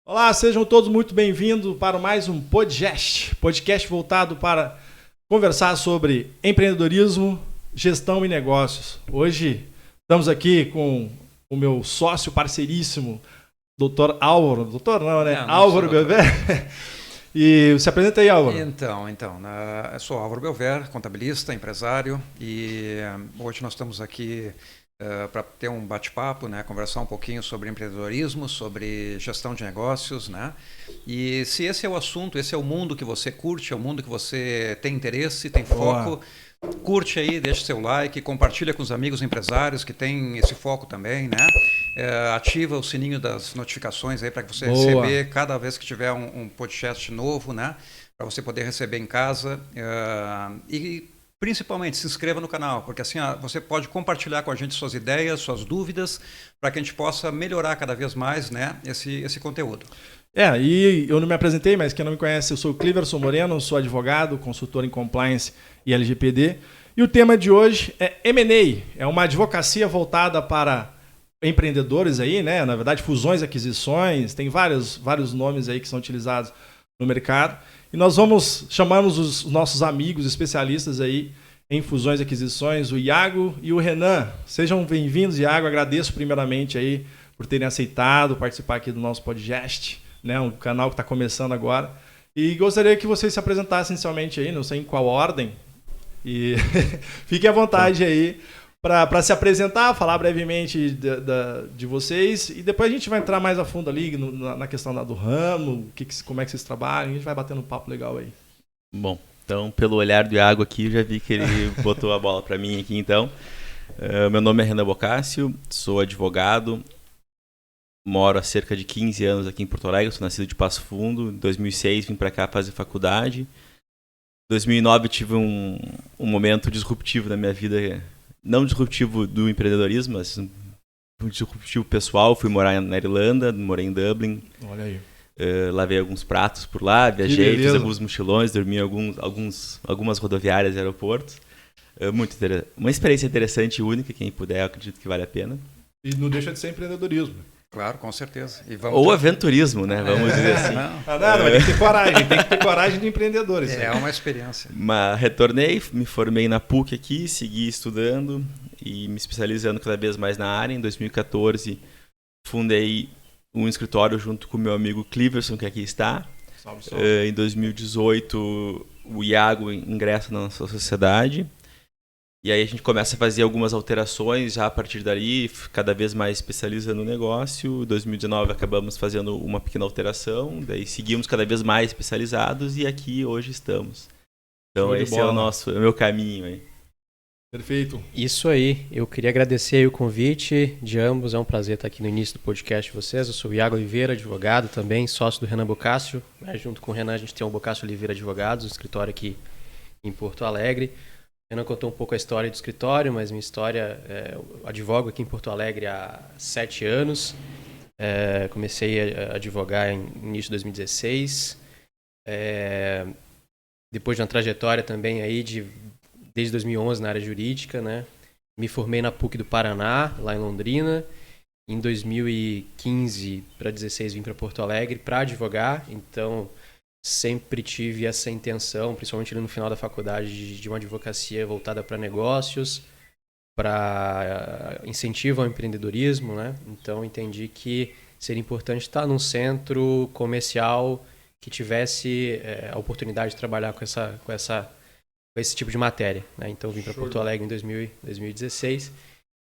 Olá, sejam todos muito bem-vindos para mais um podcast voltado para conversar sobre empreendedorismo, gestão e negócios. Hoje estamos aqui com o meu sócio parceiríssimo, doutor Álvaro. Doutor não, né? Álvaro Belver. E se apresenta aí, Álvaro. Então, eu sou Álvaro Belver, contabilista, empresário, e hoje nós estamos aqui para ter um bate-papo, né, conversar um pouquinho sobre empreendedorismo, sobre gestão de negócios, né? E se esse é o assunto, esse é o mundo que você curte, é o mundo que você tem interesse, tem foco, curte aí, deixa seu like, compartilha com os amigos empresários que têm esse foco também, né? Ativa o sininho das notificações aí para que você receber cada vez que tiver um podcast novo, né? Para você poder receber em casa e principalmente se inscreva no canal, porque assim você pode compartilhar com a gente suas ideias, suas dúvidas, para que a gente possa melhorar cada vez mais, né, esse conteúdo. E eu não me apresentei, mas quem não me conhece, eu sou o Cliverson Moreno, sou advogado, consultor em compliance e LGPD. E o tema de hoje é M&A, é uma advocacia voltada para empreendedores aí, né? Na verdade, fusões, aquisições, tem vários nomes aí que são utilizados no mercado. E nós chamamos os nossos amigos especialistas aí em fusões e aquisições, o Iago e o Renan. Sejam bem-vindos, Iago. Agradeço primeiramente aí por terem aceitado participar aqui do nosso podcast, né? Um canal que está começando agora. E gostaria que vocês se apresentassem inicialmente aí, não sei em qual ordem. E fiquem à vontade aí para se apresentar, falar brevemente de vocês, e depois a gente vai entrar mais a fundo ali na questão do ramo, como é que vocês trabalham, a gente vai batendo um papo legal aí. Bom, então pelo olhar do Iago aqui, eu já vi que ele botou a bola para mim aqui então. Meu nome é Renan Boccaccio, sou advogado, moro há cerca de 15 anos aqui em Porto Alegre, sou nascido de Passo Fundo, em 2006 vim para cá fazer faculdade. Em 2009 eu tive um momento disruptivo na minha vida, não disruptivo do empreendedorismo, mas um disruptivo pessoal. Fui morar na Irlanda, morei em Dublin. Olha aí. Lavei alguns pratos por lá, viajei, fiz alguns mochilões, dormi em algumas rodoviárias e aeroportos. Uma experiência interessante e única, quem puder, eu acredito que vale a pena. E não deixa de ser empreendedorismo. Claro, com certeza. Ou aventurismo, né? Vamos dizer assim. Mas tem que ter coragem de empreendedores. É uma experiência. Mas retornei, me formei na PUC aqui, segui estudando e me especializando cada vez mais na área. Em 2014, fundei um escritório junto com o meu amigo Cliverson, que aqui está. Salve, salve. Em 2018, o Iago ingressa na nossa sociedade. E aí a gente começa a fazer algumas alterações já a partir dali, cada vez mais especializando o negócio. Em 2019 acabamos fazendo uma pequena alteração, daí seguimos cada vez mais especializados e aqui hoje estamos. Então esse é o meu caminho aí. Perfeito. Isso aí, eu queria agradecer aí o convite de ambos, é um prazer estar aqui no início do podcast de vocês. Eu sou o Iago Oliveira, advogado também, sócio do Renan Boccaccio. Junto com o Renan a gente tem o Boccaccio Oliveira Advogados, um escritório aqui em Porto Alegre. Eu não contou um pouco a história do escritório, mas minha história, eu advogo aqui em Porto Alegre há 7 anos. Comecei a advogar em início de 2016. Depois de uma trajetória também aí desde 2011 na área jurídica, né? Me formei na PUC do Paraná, lá em Londrina. Em 2015 para 2016 vim para Porto Alegre para advogar, então sempre tive essa intenção, principalmente no final da faculdade, de uma advocacia voltada para negócios, para incentivo ao empreendedorismo, né? Então entendi que seria importante estar num centro comercial que tivesse a oportunidade de trabalhar com esse tipo de matéria, né? Então vim para Porto Alegre em 2016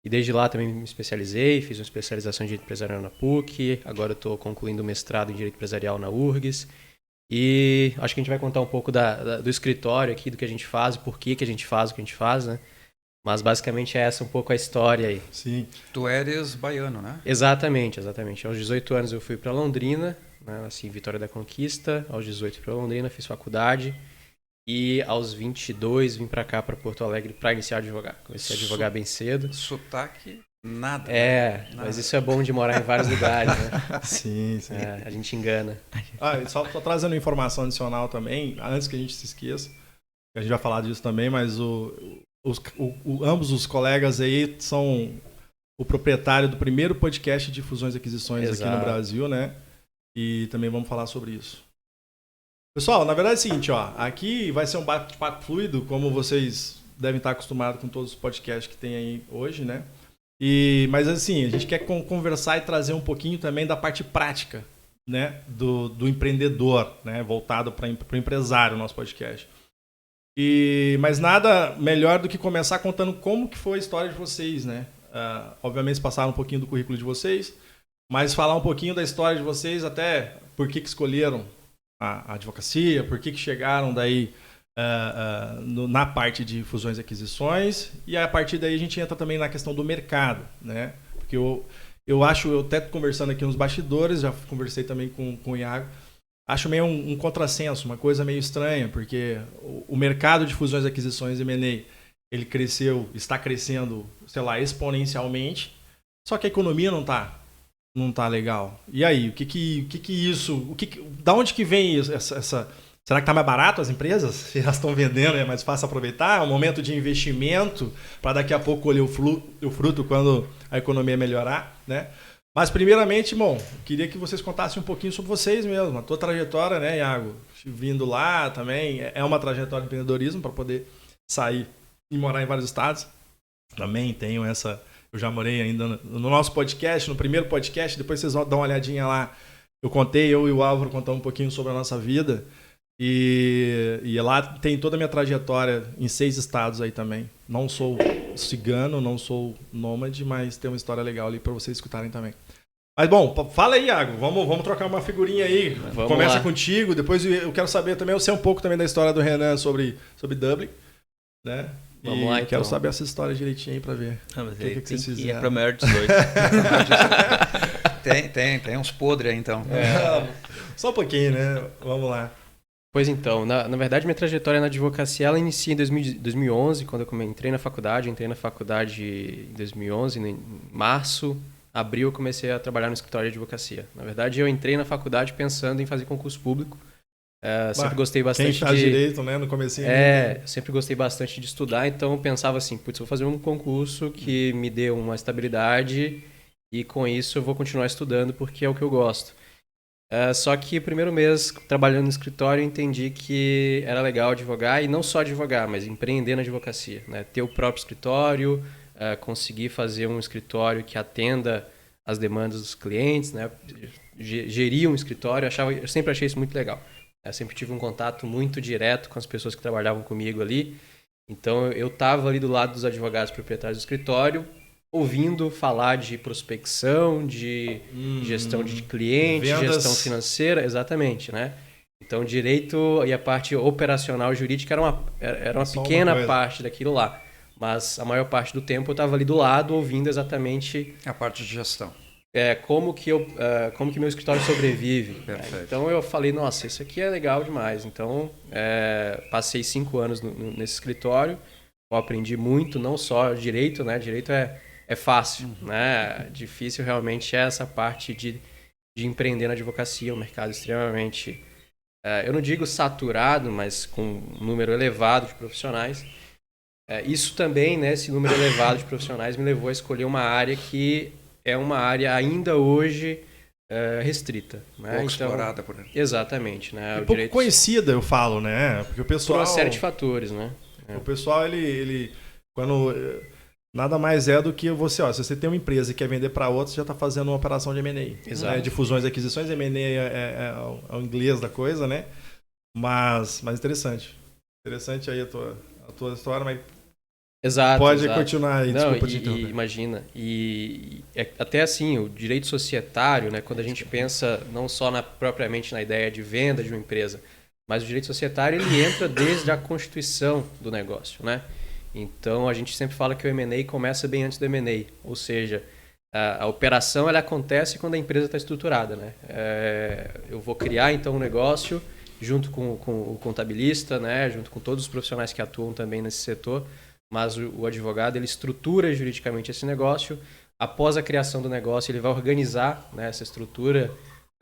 e desde lá também me especializei, fiz uma especialização em Direito Empresarial na PUC, agora estou concluindo o mestrado em Direito Empresarial na URGS. E acho que a gente vai contar um pouco do escritório aqui, do que a gente faz e por que a gente faz o que a gente faz, né? Mas basicamente é essa um pouco a história aí. Sim. Tu eres baiano, né? Exatamente. Aos 18 anos eu fui para Londrina, né? Nasci em Vitória da Conquista. Aos 18 para Londrina, fiz faculdade. E aos 22 vim para cá, para Porto Alegre, para iniciar a advogar. Comecei a advogar bem cedo. Sotaque, nada. Nada. Mas isso é bom de morar em vários lugares, né? Sim. A gente engana. Só trazendo informação adicional também, antes que a gente se esqueça, a gente vai falar disso também, mas ambos os colegas aí são o proprietário do primeiro podcast de fusões e aquisições. Exato. Aqui no Brasil, né? e também vamos falar sobre isso. Pessoal, na verdade é o seguinte, ó, aqui vai ser um bate-papo fluido, como vocês devem estar acostumados com todos os podcasts que tem aí hoje, né? Mas assim, a gente quer conversar e trazer um pouquinho também da parte prática, né, do empreendedor, né, voltado para o empresário, nosso podcast. Mas nada melhor do que começar contando como que foi a história de vocês, né? Obviamente passaram um pouquinho do currículo de vocês, mas falar um pouquinho da história de vocês, até por que escolheram a advocacia, por que chegaram daí na parte de fusões e aquisições, e a partir daí a gente entra também na questão do mercado, né? Porque eu acho, eu até conversando aqui nos bastidores, já conversei também com o Iago, acho meio um contrassenso, uma coisa meio estranha, porque o mercado de fusões e aquisições M&A, ele está crescendo, sei lá, exponencialmente, só que a economia não tá legal. E aí, da onde que vem essa será que está mais barato as empresas? Se elas estão vendendo, é mais fácil aproveitar? É um momento de investimento para daqui a pouco colher o fruto quando a economia melhorar, né? Mas, primeiramente, bom, queria que vocês contassem um pouquinho sobre vocês mesmo, a tua trajetória, né, Iago? Vindo lá também, é uma trajetória de empreendedorismo para poder sair e morar em vários estados. Também tenho essa... Eu já morei ainda no nosso podcast, no primeiro podcast, depois vocês dão uma olhadinha lá. Eu e o Álvaro contamos um pouquinho sobre a nossa vida. E lá tem toda a minha trajetória em 6 estados aí também. Não sou cigano, não sou nômade, mas tem uma história legal ali para vocês escutarem também. Mas bom, fala aí, Iago. Vamos trocar uma figurinha aí. Começa lá contigo, depois eu quero saber também, eu sei um pouco também da história do Renan sobre Dublin, né? Vamos lá, então. Quero saber essa história direitinho aí pra ver. Mas o que vocês fizeram. É pra maior de 18. Tem uns podres aí, então. Só um pouquinho, né? Vamos lá. Pois então, na verdade, minha trajetória na advocacia, ela inicia em 2011, quando eu entrei na faculdade. Entrei na faculdade em 2011, em março, abril, eu comecei a trabalhar no escritório de advocacia. Na verdade, eu entrei na faculdade pensando em fazer concurso público. Sempre gostei bastante quem faz direito, né, no comecinho. Sempre gostei bastante de estudar, então eu pensava assim, putz, vou fazer um concurso que me dê uma estabilidade e com isso eu vou continuar estudando porque é o que eu gosto. Só que o primeiro mês trabalhando no escritório eu entendi que era legal advogar, e não só advogar, mas empreender na advocacia, né? Ter o próprio escritório, conseguir fazer um escritório que atenda as demandas dos clientes, né? Gerir um escritório, eu sempre achei isso muito legal. Eu sempre tive um contato muito direto com as pessoas que trabalhavam comigo ali. Então, eu estava ali do lado dos advogados proprietários do escritório, ouvindo falar de prospecção, de gestão de cliente, vendas, gestão financeira, exatamente, né? Então, direito e a parte operacional jurídica era uma pequena parte daquilo lá. Mas a maior parte do tempo eu estava ali do lado, ouvindo exatamente... A parte de gestão. Como que meu escritório sobrevive. Perfeito. Então eu falei, nossa, isso aqui é legal demais. Então passei 5 anos nesse escritório, eu aprendi muito, não só direito, né? Direito é fácil, né? Difícil realmente é essa parte de empreender na advocacia, um mercado extremamente, eu não digo saturado, mas com um número elevado de profissionais. Isso também, né, esse número elevado de profissionais me levou a escolher uma área que é uma área ainda hoje restrita. Né? Pouco explorada por ele. Exatamente. Né? Pouco direito... conhecida, eu falo, né? Porque o pessoal... Por uma série de fatores, né? O pessoal, ele quando... Nada mais é do que você, se você tem uma empresa e quer vender para outra, você já está fazendo uma operação de M&A. Exato. Né? De fusões e aquisições, M&A é o inglês da coisa, né? Mas interessante. Interessante aí a tua história, mas... Exato. Pode continuar aí, desculpa te interromper. Imagina, até assim, o direito societário, né, quando a gente pensa não só propriamente na ideia de venda de uma empresa, mas o direito societário ele entra desde a constituição do negócio, né? Então a gente sempre fala que o M&A começa bem antes do M&A, ou seja, a operação ela acontece quando a empresa está estruturada, né? Eu vou criar então um negócio junto com o contabilista, né, junto com todos os profissionais que atuam também nesse setor. Mas o advogado ele estrutura juridicamente esse negócio. Após a criação do negócio, ele vai organizar, né, essa estrutura,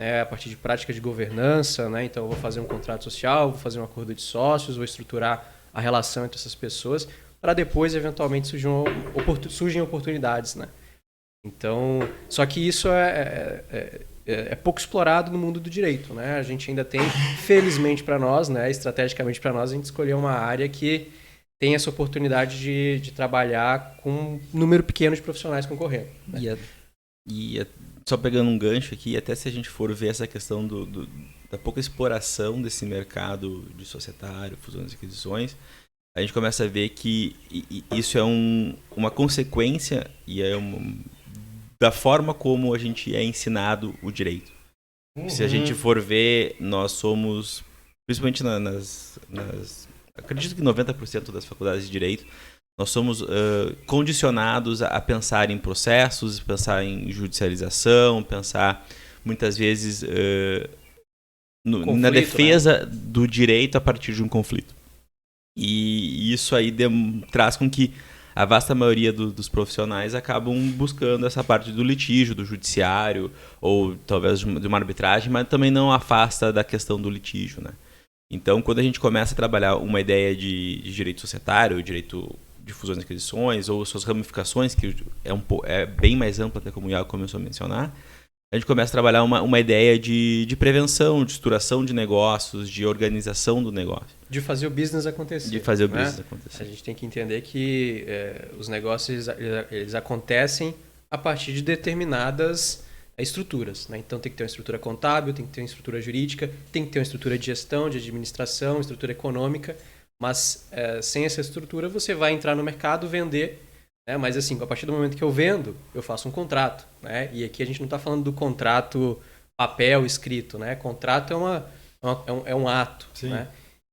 né, a partir de práticas de governança. Né? Então, eu vou fazer um contrato social, vou fazer um acordo de sócios, vou estruturar a relação entre essas pessoas, para depois, eventualmente, surgem oportunidades. Né? Então, só que isso é pouco explorado no mundo do direito, né? A gente ainda tem, felizmente para nós, né, estrategicamente para nós, a gente escolheu uma área que tem essa oportunidade de trabalhar com um número pequeno de profissionais concorrendo. Né? Só pegando um gancho aqui, até se a gente for ver essa questão da pouca exploração desse mercado de societário, fusões e aquisições, a gente começa a ver que isso é uma consequência da forma como a gente é ensinado o direito. Se a gente for ver, nós somos, principalmente acredito que 90% das faculdades de direito, nós somos condicionados a pensar em processos, pensar em judicialização, pensar muitas vezes na defesa, né, do direito a partir de um conflito. E isso aí traz com que a vasta maioria dos profissionais acabam buscando essa parte do litígio, do judiciário, ou talvez de uma arbitragem, mas também não afasta da questão do litígio, né? Então, quando a gente começa a trabalhar uma ideia de direito societário, direito de fusões e aquisições, ou suas ramificações, que é bem mais ampla, até como o Iago começou a mencionar, a gente começa a trabalhar uma ideia de prevenção, de estruturação de negócios, de organização do negócio. De fazer o business acontecer. De fazer o né? business acontecer. A gente tem que entender que os negócios eles acontecem a partir de determinadas estruturas. Né? Então tem que ter uma estrutura contábil, tem que ter uma estrutura jurídica, tem que ter uma estrutura de gestão, de administração, estrutura econômica, mas sem essa estrutura você vai entrar no mercado, vender, né? Mas assim, a partir do momento que eu vendo, eu faço um contrato. Né? E aqui a gente não está falando do contrato papel escrito. Né? Contrato é um ato. Né?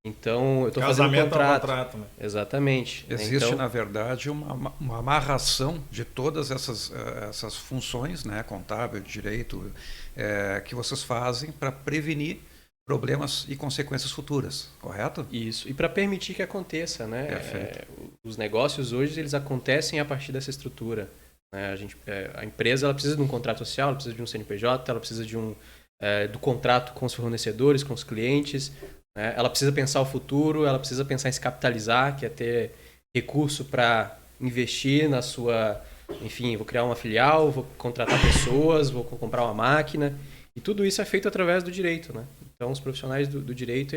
Então, eu estou fazendo um contrato. É um contrato, né? Exatamente. Existe, então, na verdade, uma amarração de todas essas funções, né, contábil, direito, que vocês fazem para prevenir problemas e consequências futuras, correto? Isso. E para permitir que aconteça, né? Perfeito. Os negócios hoje eles acontecem a partir dessa estrutura. Né? A empresa ela precisa de um contrato social, ela precisa de um CNPJ, ela precisa do contrato com os fornecedores, com os clientes. Né? Ela precisa pensar o futuro, ela precisa pensar em se capitalizar, que é ter recurso para investir na sua... Enfim, vou criar uma filial, vou contratar pessoas, vou comprar uma máquina. E tudo isso é feito através do direito. Né? Então, os profissionais do direito,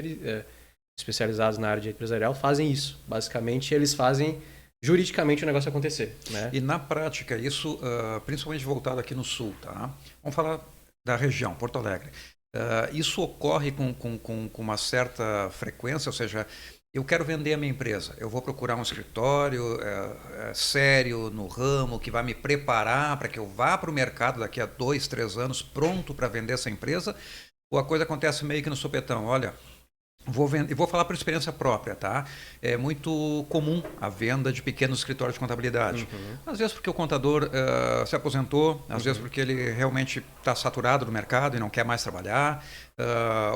especializados na área de empresarial, fazem isso. Basicamente, eles fazem juridicamente o negócio acontecer. Né? E na prática, isso, principalmente voltado aqui no Sul, tá? Vamos falar da região, Porto Alegre. Isso ocorre com uma certa frequência, ou seja, eu quero vender a minha empresa, eu vou procurar um escritório sério no ramo, que vai me preparar para que eu vá para o mercado daqui a 2, 3 anos pronto para vender essa empresa, ou a coisa acontece meio que no sopetão, olha... Vou falar por experiência própria, tá? É muito comum a venda de pequenos escritórios de contabilidade. Às vezes porque o contador se aposentou, às vezes porque ele realmente está saturado no mercado e não quer mais trabalhar,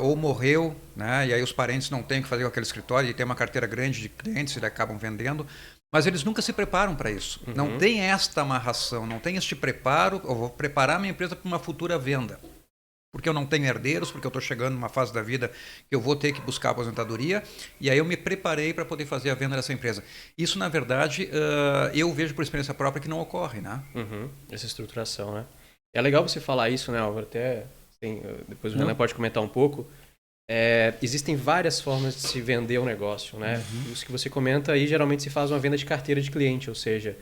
ou morreu, né? E aí os parentes não têm o que fazer com aquele escritório e tem uma carteira grande de clientes e acabam vendendo. Mas eles nunca se preparam para isso. Não tem esta amarração, não tem este preparo. Eu vou preparar minha empresa para uma futura venda. Porque eu não tenho herdeiros, porque eu estou chegando numa fase da vida que eu vou ter que buscar aposentadoria, e aí eu me preparei para poder fazer a venda dessa empresa. Isso, na verdade, eu vejo por experiência própria que não ocorre, né? Essa estruturação, né? É legal você falar isso, né, Álvaro? Até, depois o Renan pode comentar um pouco. Existem várias formas de se vender um negócio, né? Isso que você comenta aí, geralmente se faz uma venda de carteira de cliente, ou seja,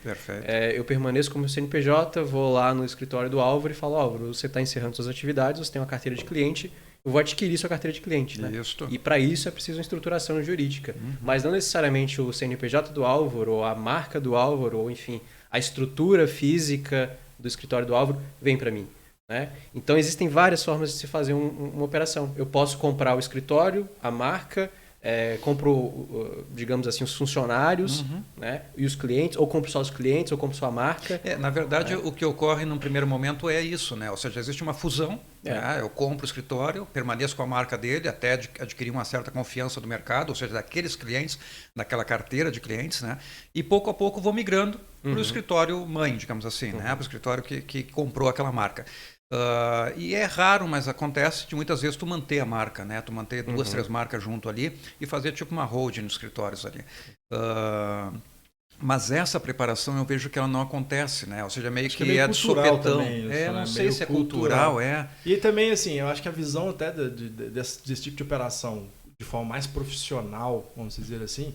eu permaneço como CNPJ, vou lá no escritório do Álvaro e falo, Álvaro, você está encerrando suas atividades, você tem uma carteira de cliente, eu vou adquirir sua carteira de cliente. Né? E para isso é preciso uma estruturação jurídica. Mas não necessariamente o CNPJ do Álvaro, ou a marca do Álvaro, ou enfim, a estrutura física do escritório do Álvaro vem para mim. Né? Então existem várias formas de se fazer uma operação. Eu posso comprar o escritório, a marca, compro, digamos assim, os funcionários, né? E os clientes, ou compro só os clientes, ou compro só a marca. Na verdade, o que ocorre num primeiro momento é isso, né? Ou seja, existe uma fusão, né? Eu compro o escritório, permaneço com a marca dele até adquirir uma certa confiança do mercado, ou seja, daqueles clientes, daquela carteira de clientes, né? E pouco a pouco vou migrando para o escritório mãe, digamos assim, né? Para o escritório que comprou aquela marca. E é raro, mas acontece de muitas vezes tu manter a marca, né? Tu manter 2, 3 marcas junto ali e fazer tipo uma holding nos escritórios ali. Mas essa preparação eu vejo que ela não acontece, né? Ou seja, meio Acho que meio é de cultural sopetão. também isso, Não né? sei Meio se é cultural, é. E também, assim, eu acho que a visão até desse tipo de operação de forma mais profissional, vamos dizer assim,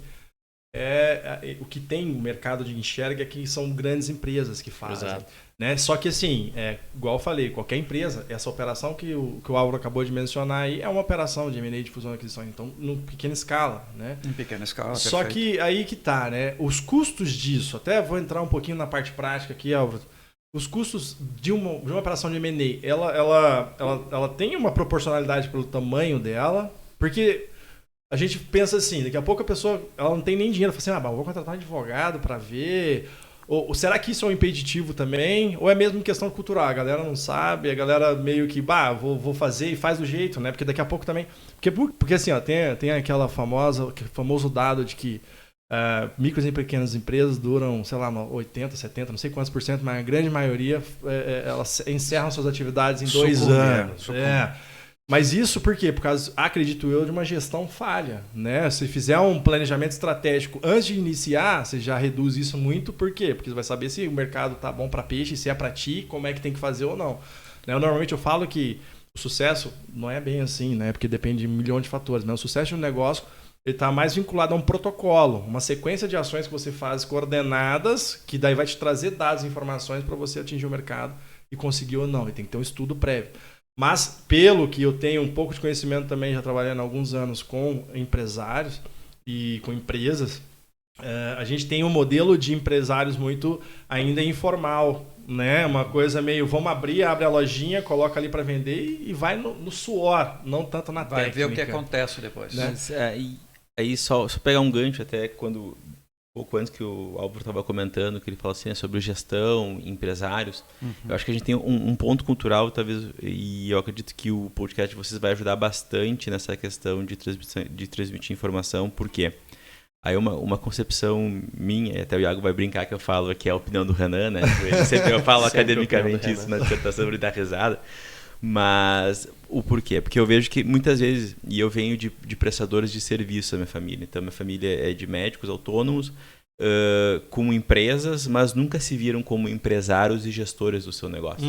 o que tem o mercado de enxerga é que são grandes empresas que fazem. Exato. Né? Só que assim, igual eu falei, qualquer empresa, essa operação que o Álvaro acabou de mencionar aí é uma operação de M&A, de fusão e aquisição, então, em pequena escala. Né? Em pequena escala, Só perfeito. que aí que tá, né? Os custos disso, até vou entrar um pouquinho na parte prática aqui, Álvaro. Os custos de uma operação de M&A, ela tem uma proporcionalidade pelo tamanho dela, porque a gente pensa assim, daqui a pouco a pessoa ela não tem nem dinheiro, fala assim, vou contratar um advogado para ver, ou será que isso é um impeditivo também, ou é mesmo questão cultural, a galera não sabe, a galera meio que, vou fazer e faz do jeito, né? Porque daqui a pouco também, porque assim, ó, tem aquele famoso dado de que micros e pequenas empresas duram, sei lá, 80, 70, não sei quantos por cento, mas a grande maioria elas encerram suas atividades em 2 anos. Mas isso por quê? Por causa, acredito eu, de uma gestão falha. Né? Se fizer um planejamento estratégico antes de iniciar, você já reduz isso muito. Por quê? Porque você vai saber se o mercado tá bom para peixe, se é para ti, como é que tem que fazer ou não. Né? Normalmente eu falo que o sucesso não é bem assim, né? Porque depende de 1 milhão de fatores. Mas o sucesso de um negócio está mais vinculado a um protocolo, uma sequência de ações que você faz coordenadas, que daí vai te trazer dados e informações para você atingir o mercado e conseguir ou não. E tem que ter um estudo prévio. Mas, pelo que eu tenho um pouco de conhecimento também, já trabalhando há alguns anos com empresários e com empresas, a gente tem um modelo de empresários muito ainda informal, né? Uma coisa meio, vamos abre a lojinha, coloca ali para vender e vai no suor, não tanto na técnica. Vai ver o que acontece depois. Né? Aí só pegar um gancho até quando pouco antes que o Álvaro estava comentando, que ele falou assim, sobre gestão, empresários. Eu acho que a gente tem um ponto cultural, talvez, e eu acredito que o podcast de vocês vai ajudar bastante nessa questão de transmitir informação, porque aí uma concepção minha, e até o Iago vai brincar que eu falo que é a opinião do Renan, né? Eu falo academicamente isso na dissertação para ele dar risada. Mas o porquê? Porque eu vejo que muitas vezes, e eu venho de prestadores de serviço da minha família, então minha família é de médicos autônomos, com empresas, mas nunca se viram como empresários e gestores do seu negócio.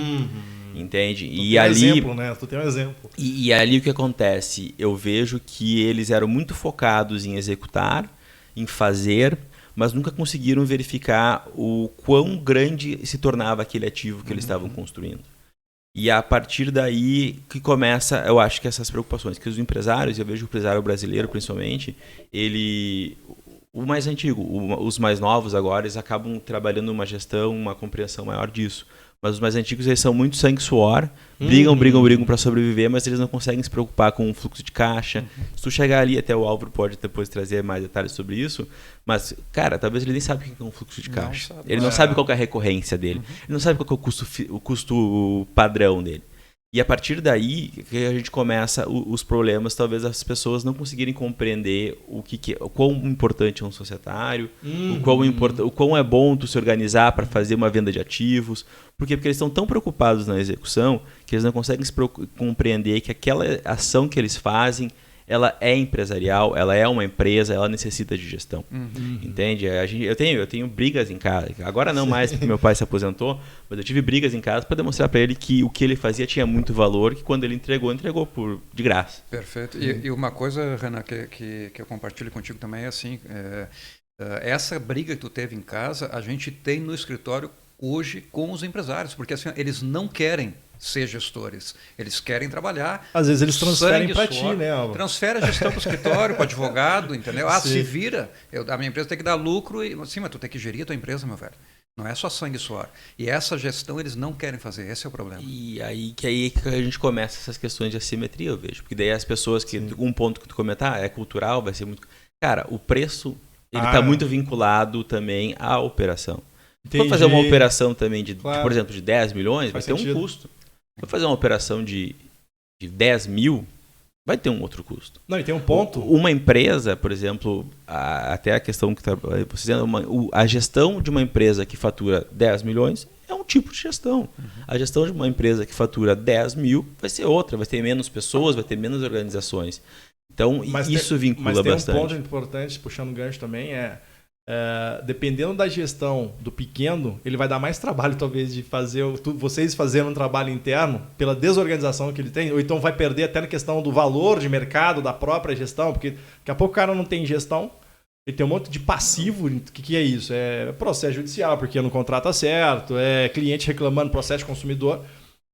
Entende? E ali, exemplo, né? Tu tem um exemplo. E ali o que acontece? Eu vejo que eles eram muito focados em executar, em fazer, mas nunca conseguiram verificar o quão grande se tornava aquele ativo que eles estavam construindo. E a partir daí que começa, eu acho que essas preocupações, que os empresários, eu vejo o empresário brasileiro principalmente, o mais antigo, os mais novos agora, eles acabam trabalhando uma gestão, uma compreensão maior disso. Mas os mais antigos, eles são muito sangue e suor, brigam para sobreviver, mas eles não conseguem se preocupar com o fluxo de caixa. Se tu chegar ali, até o Álvaro pode depois trazer mais detalhes sobre isso, mas, cara, talvez ele nem sabe o que é um fluxo de caixa. Ele não sabe qual que é a recorrência dele. Ele não sabe qual que é o custo padrão dele. E a partir daí que a gente começa os problemas, talvez as pessoas não conseguirem compreender o quão importante é um societário, o quão é bom tu se organizar para fazer uma venda de ativos. Por quê? Porque eles estão tão preocupados na execução que eles não conseguem compreender que aquela ação que eles fazem, ela é empresarial, ela é uma empresa, ela necessita de gestão. Entende? Eu tenho brigas em casa. Agora não mais, porque meu pai se aposentou, mas eu tive brigas em casa para demonstrar para ele que o que ele fazia tinha muito valor, que quando ele entregou de graça. Perfeito. E uma coisa, Renan, que eu compartilho contigo também é assim, essa briga que tu teve em casa, a gente tem no escritório hoje com os empresários, porque assim, eles não querem ser gestores. Eles querem trabalhar. Às vezes eles transferem para ti, né, Álvaro? Transfere a gestão para o escritório, para o advogado, entendeu? Se vira. A minha empresa tem que dar lucro. Sim, mas tu tem que gerir a tua empresa, meu velho. Não é só sangue e suor. E essa gestão eles não querem fazer. Esse é o problema. E aí que a gente começa essas questões de assimetria, eu vejo. Porque daí as pessoas um ponto que tu comentar é cultural, vai ser muito... Cara, o preço, ele está muito vinculado também à operação. Vou fazer uma operação também por exemplo, de 10 milhões, vai ter um custo. Vou fazer uma operação de 10 mil, vai ter um outro custo. Não, e tem um ponto. Uma empresa, por exemplo, até a questão que vocês dizendo, a gestão de uma empresa que fatura 10 milhões é um tipo de gestão. A gestão de uma empresa que fatura 10 mil vai ser outra, vai ter menos pessoas, vai ter menos organizações. Então, isso vincula bastante. Mas tem um ponto importante, puxando o gancho também, dependendo da gestão do pequeno, ele vai dar mais trabalho, talvez, de fazer vocês fazerem um trabalho interno pela desorganização que ele tem, ou então vai perder até na questão do valor de mercado da própria gestão, porque daqui a pouco o cara não tem gestão, ele tem um monte de passivo. O que é isso? É processo judicial, porque não contrata certo, é cliente reclamando, processo de consumidor,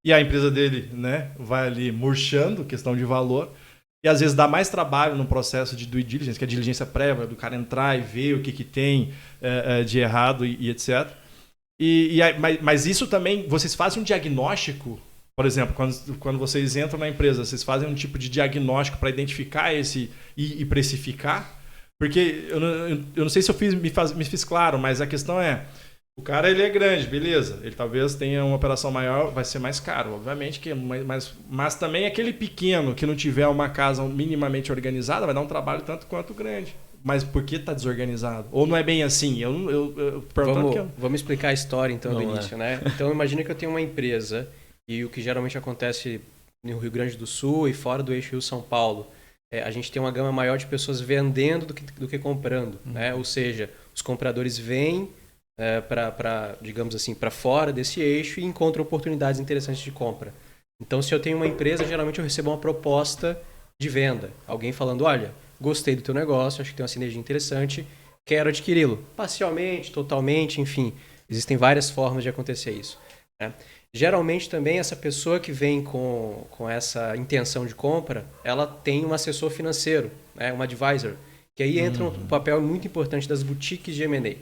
e a empresa dele, né, vai ali murchando, questão de valor. E às vezes dá mais trabalho no processo de due diligence, que é a diligência prévia, do cara entrar e ver o que tem de errado e etc. Mas isso também, vocês fazem um diagnóstico, por exemplo, quando vocês entram na empresa, vocês fazem um tipo de diagnóstico para identificar esse e precificar? Porque eu não sei se eu me fiz claro, mas a questão é, o cara ele é grande, beleza. Ele talvez tenha uma operação maior, vai ser mais caro, obviamente. Mas também aquele pequeno que não tiver uma casa minimamente organizada vai dar um trabalho tanto quanto o grande. Mas por que está desorganizado? Ou não é bem assim? Vamos explicar a história então do início, né? Então imagina que eu tenho uma empresa e o que geralmente acontece no Rio Grande do Sul e fora do eixo Rio-São Paulo, a gente tem uma gama maior de pessoas vendendo do que comprando, né? Ou seja, os compradores vêm digamos assim, para fora desse eixo e encontram oportunidades interessantes de compra. Então, se eu tenho uma empresa, geralmente eu recebo uma proposta de venda. Alguém falando, olha, gostei do teu negócio, acho que tem uma sinergia interessante, quero adquiri-lo. Parcialmente, totalmente, enfim. Existem várias formas de acontecer isso, né? Geralmente também essa pessoa que vem com essa intenção de compra, ela tem um assessor financeiro, né? Um advisor, que aí entra um papel muito importante das boutiques de M&A.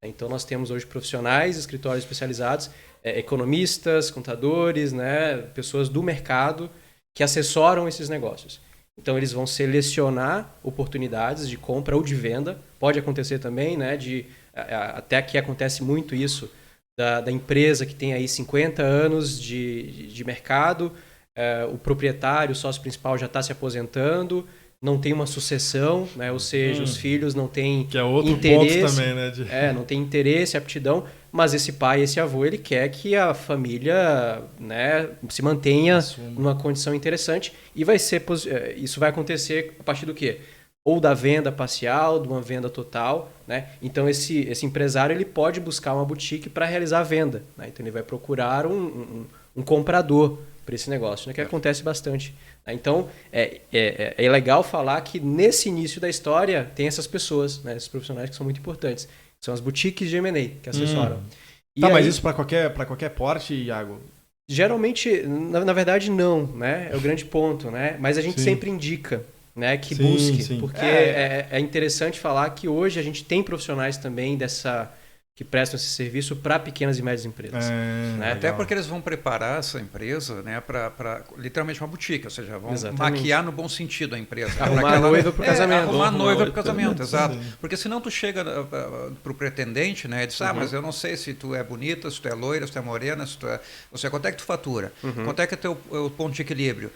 Então, nós temos hoje profissionais, escritórios especializados, economistas, contadores, né, pessoas do mercado que assessoram esses negócios. Então, eles vão selecionar oportunidades de compra ou de venda. Pode acontecer também, né, até aqui acontece muito isso, da empresa que tem aí 50 anos de mercado, o proprietário, o sócio principal já está se aposentando, não tem uma sucessão, né? Ou seja, os filhos não têm que é outro interesse, ponto também, né? não tem interesse, aptidão, mas esse pai, esse avô, ele quer que a família, né, se mantenha numa condição interessante e isso vai acontecer a partir do quê? Ou da venda parcial, de uma venda total, né? Então esse empresário ele pode buscar uma boutique para realizar a venda, né? Então ele vai procurar um comprador para esse negócio, né? Que acontece bastante. Então, é legal falar que nesse início da história tem essas pessoas, né? Esses profissionais que são muito importantes. São as boutiques de M&A que assessoram. Mas isso para qualquer porte, Iago? Geralmente, na verdade, não, né? É o grande ponto, né? Mas a gente sempre indica, né, que busque. Porque é interessante falar que hoje a gente tem profissionais também que prestam esse serviço para pequenas e médias empresas. Né? Até porque eles vão preparar essa empresa, né, para literalmente uma boutique, ou seja, vão maquiar no bom sentido a empresa. Arrumar a noiva para o casamento. Arrumar a noiva para o casamento, exato. Porque senão tu chega para o pretendente, né, e diz, mas eu não sei se tu é bonita, se tu é loira, se tu é morena, se tu é... Ou seja, quanto é que tu fatura? Quanto é que é o ponto de equilíbrio?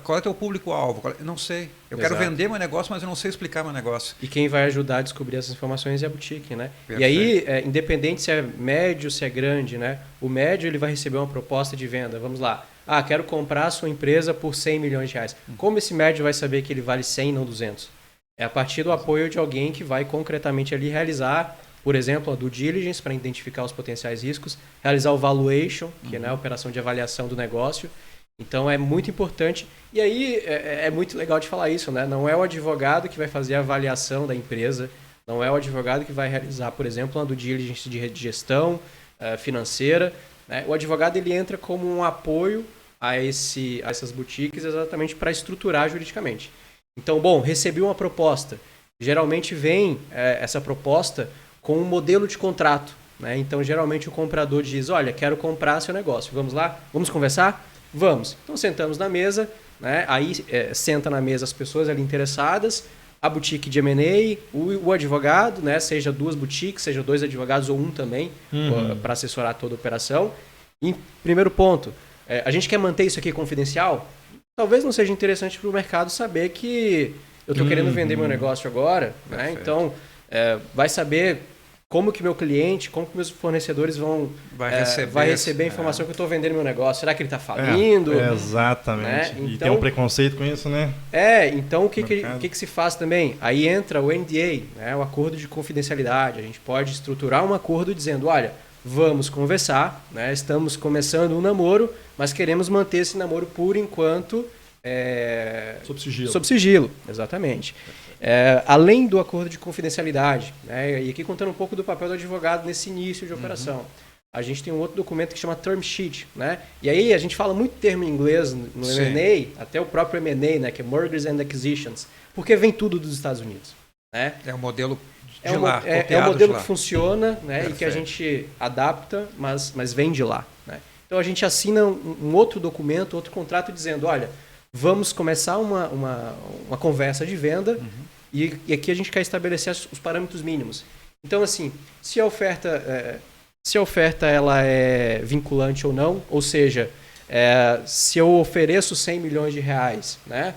Qual é o teu público-alvo? Não sei. Eu quero vender meu negócio, mas eu não sei explicar meu negócio. E quem vai ajudar a descobrir essas informações é a boutique, né? Perfeito. E aí, independente se é médio, se é grande, né? O médio ele vai receber uma proposta de venda. Vamos lá. Quero comprar a sua empresa por 100 milhões de reais. Como esse médio vai saber que ele vale 100 e não 200? É a partir do apoio de alguém que vai concretamente ali realizar, por exemplo, a due diligence para identificar os potenciais riscos, realizar o valuation, que é a operação de avaliação do negócio. Então é muito importante. E aí é muito legal de falar isso, né? Não é o advogado que vai fazer a avaliação da empresa, não é o advogado que vai realizar, por exemplo, uma due diligence de gestão financeira, né? O advogado ele entra como um apoio a essas boutiques exatamente para estruturar juridicamente. Então, recebi uma proposta. Geralmente vem essa proposta com um modelo de contrato, né? Então, geralmente o comprador diz, olha, quero comprar seu negócio. Vamos lá? Vamos conversar? Vamos. Então, sentamos na mesa, né? Aí senta na mesa as pessoas ali interessadas, a boutique de M&A, o advogado, né? Seja duas boutiques, seja dois advogados ou um também, para assessorar toda a operação. E, primeiro ponto, a gente quer manter isso aqui confidencial? Talvez não seja interessante para o mercado saber que eu estou querendo vender meu negócio agora, né? Então, vai saber como que meu cliente, como que meus fornecedores vai receber a informação que eu estou vendendo meu negócio. Será que ele está falindo? Exatamente. Né? E então, tem um preconceito com isso, né? Então o que se faz também? Aí entra o NDA, né? O acordo de confidencialidade. A gente pode estruturar um acordo dizendo, olha, vamos conversar, né? Estamos começando um namoro, mas queremos manter esse namoro por enquanto sob sigilo. Sob sigilo, exatamente. Além do acordo de confidencialidade, né? E aqui contando um pouco do papel do advogado nesse início de operação. A gente tem um outro documento que chama Term Sheet, né? E aí a gente fala muito termo em inglês no M&A, até o próprio M&A, né? Que é Mergers and Acquisitions, porque vem tudo dos Estados Unidos, né? É o modelo de lá. É um modelo que funciona, né? E que a gente adapta, mas vem de lá, né? Então a gente assina um outro documento, outro contrato dizendo, olha, vamos começar uma conversa de venda e aqui a gente quer estabelecer os parâmetros mínimos. Então, assim, se a oferta ela é vinculante ou não, ou seja, se eu ofereço 100 milhões de reais, né,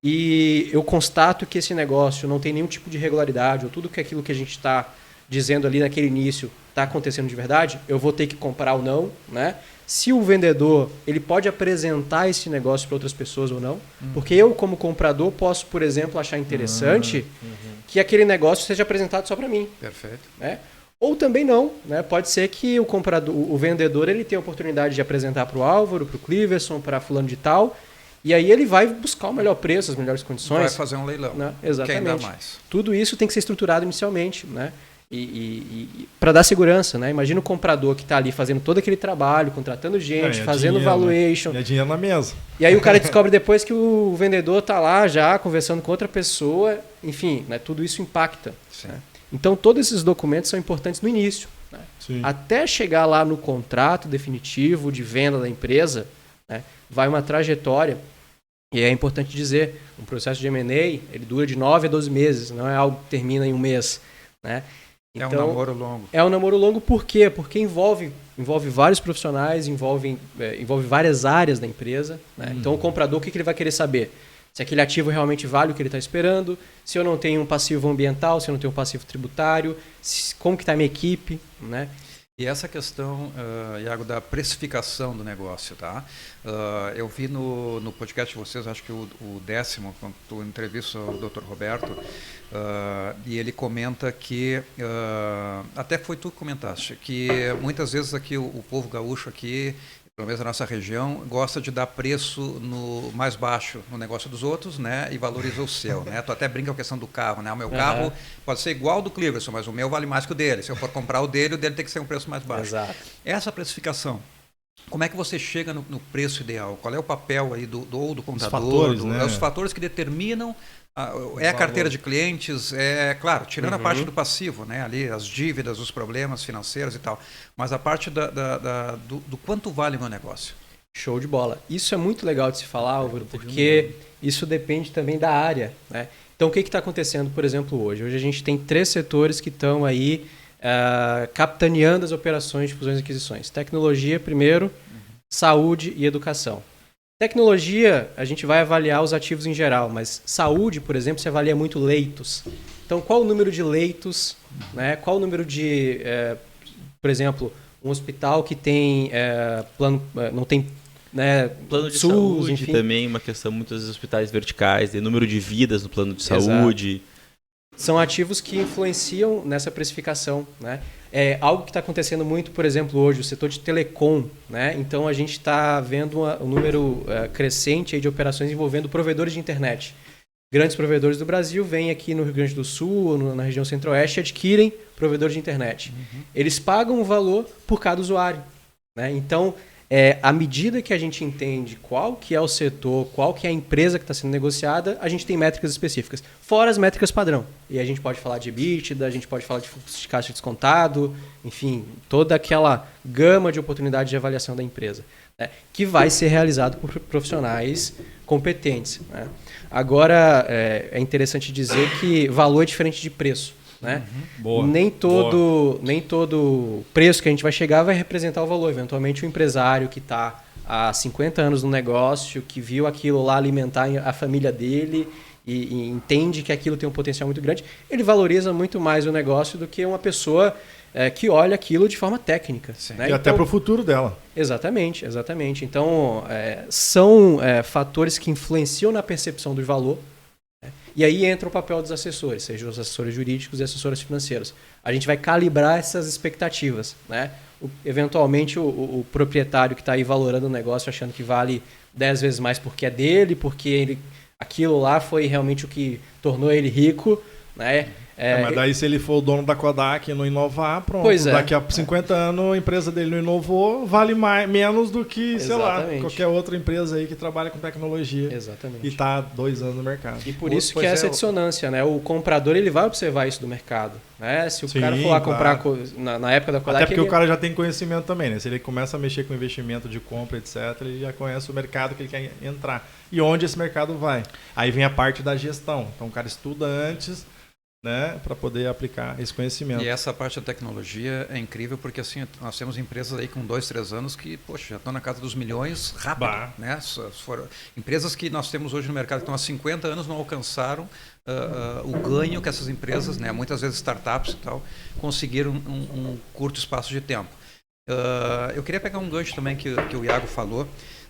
e eu constato que esse negócio não tem nenhum tipo de irregularidade, ou tudo que aquilo que a gente está dizendo ali naquele início está acontecendo de verdade, eu vou ter que comprar ou não, né? Se o vendedor ele pode apresentar esse negócio para outras pessoas ou não, porque eu como comprador posso, por exemplo, achar interessante que aquele negócio seja apresentado só para mim. Perfeito. Né? Ou também não, né? Pode ser que o vendedor ele tenha a oportunidade de apresentar para o Álvaro, para o Cleverson, para fulano de tal, e aí ele vai buscar o melhor preço, as melhores condições. Vai fazer um leilão. Né? Exatamente. Quem dá mais. Tudo isso tem que ser estruturado inicialmente, né? E para dar segurança, né? Imagina o comprador que está ali fazendo todo aquele trabalho, contratando gente, fazendo valuation. E é dinheiro na mesa. E aí o cara descobre depois que o vendedor está lá já conversando com outra pessoa. Enfim, né? Tudo isso impacta. Né? Então todos esses documentos são importantes no início. Né? Até chegar lá no contrato definitivo de venda da empresa, né? Vai uma trajetória. E é importante dizer, um processo de M&A ele dura de 9 a 12 meses, não é algo que termina em um mês. Né? Então, é um namoro longo. É um namoro longo por quê? Porque envolve vários profissionais, envolve várias áreas da empresa. Né? Então o comprador, o que ele vai querer saber? Se aquele ativo realmente vale o que ele está esperando, se eu não tenho um passivo ambiental, se eu não tenho um passivo tributário, como que está a minha equipe. Né? E essa questão, Iago, da precificação do negócio, tá? Eu vi no podcast de vocês, acho que o 10º, quando tu entrevista o Dr. Roberto, e ele comenta que, até foi tu que comentaste, que muitas vezes aqui o povo gaúcho aqui, pelo menos na nossa região, gosta de dar preço no mais baixo no negócio dos outros, né, e valoriza o seu, né? Tu até brinca com a questão do carro, né? O meu carro pode ser igual ao do Cleverson, mas o meu vale mais que o dele. Se eu for comprar o dele tem que ser um preço mais baixo. Exato. Essa precificação, como é que você chega no preço ideal? Qual é o papel aí do contador? Os fatores, né? Os fatores que determinam a carteira de clientes, claro, tirando a parte do passivo, né? Ali as dívidas, os problemas financeiros e tal, mas a parte do quanto vale o meu negócio. Show de bola. Isso é muito legal de se falar, Álvaro, porque isso depende também da área. Né? Então o que está acontecendo, por exemplo, hoje? Hoje a gente tem 3 setores que estão aí capitaneando as operações de fusões e aquisições. Tecnologia primeiro, saúde e educação. Tecnologia, a gente vai avaliar os ativos em geral, mas saúde, por exemplo, se avalia muito leitos. Então, qual o número de leitos? Né? Qual o número de, por exemplo, um hospital que tem não tem plano de SUS, saúde, enfim. Também uma questão, muitos hospitais verticais, de número de vidas no plano de Exato. saúde. São ativos que influenciam nessa precificação. Né? É algo que está acontecendo muito, por exemplo, hoje, o setor de telecom. Né? Então, a gente está vendo um número crescente aí de operações envolvendo provedores de internet. Grandes provedores do Brasil vêm aqui no Rio Grande do Sul, ou na região centro-oeste, e adquirem provedores de internet. Eles pagam um valor por cada usuário. Né? Então, à medida que a gente entende qual que é o setor, qual que é a empresa que está sendo negociada, a gente tem métricas específicas. Fora as métricas padrão. E a gente pode falar de EBITDA, a gente pode falar de fluxo de caixa descontado, enfim, toda aquela gama de oportunidades de avaliação da empresa, né? Que vai ser realizado por profissionais competentes. Né? Agora, é interessante dizer que valor é diferente de preço. Né? Boa. Nem todo preço que a gente vai chegar vai representar o valor. Eventualmente, o empresário que está há 50 anos no negócio, que viu aquilo lá alimentar a família dele e entende que aquilo tem um potencial muito grande, ele valoriza muito mais o negócio do que uma pessoa que olha aquilo de forma técnica. Né? E até para o futuro dela. Exatamente, exatamente. Então, são fatores que influenciam na percepção do valor. Né? E aí entra o papel dos assessores, seja os assessores jurídicos e assessores financeiros. A gente vai calibrar essas expectativas. Né? Eventualmente, o proprietário que está aí valorando o negócio, achando que vale 10 vezes mais porque é dele, porque aquilo lá foi realmente o que tornou ele rico, né? Mas daí se ele for o dono da Kodak e não inovar, pronto. Pois é. Daqui a 50 anos a empresa dele não inovou, vale menos do que, sei lá, qualquer outra empresa aí que trabalha com tecnologia. Exatamente. E está há 2 anos no mercado. E por isso que essa dissonância, né? O comprador ele vai observar isso do mercado. Né? Se o cara for lá comprar na época da Kodak... Até porque o cara já tem conhecimento também, né? Se ele começa a mexer com investimento de compra, etc., ele já conhece o mercado que ele quer entrar. E onde esse mercado vai. Aí vem a parte da gestão. Então o cara estuda antes... né, para poder aplicar esse conhecimento. E essa parte da tecnologia é incrível porque assim nós temos empresas aí com 2, 3 anos que, poxa, já estão na casa dos milhões rápido, né? Empresas que nós temos hoje no mercado que estão há 50 anos não alcançaram o ganho que essas empresas, né, muitas vezes startups e tal, conseguiram um curto espaço de tempo. Eu queria pegar um gancho também que o Iago falou,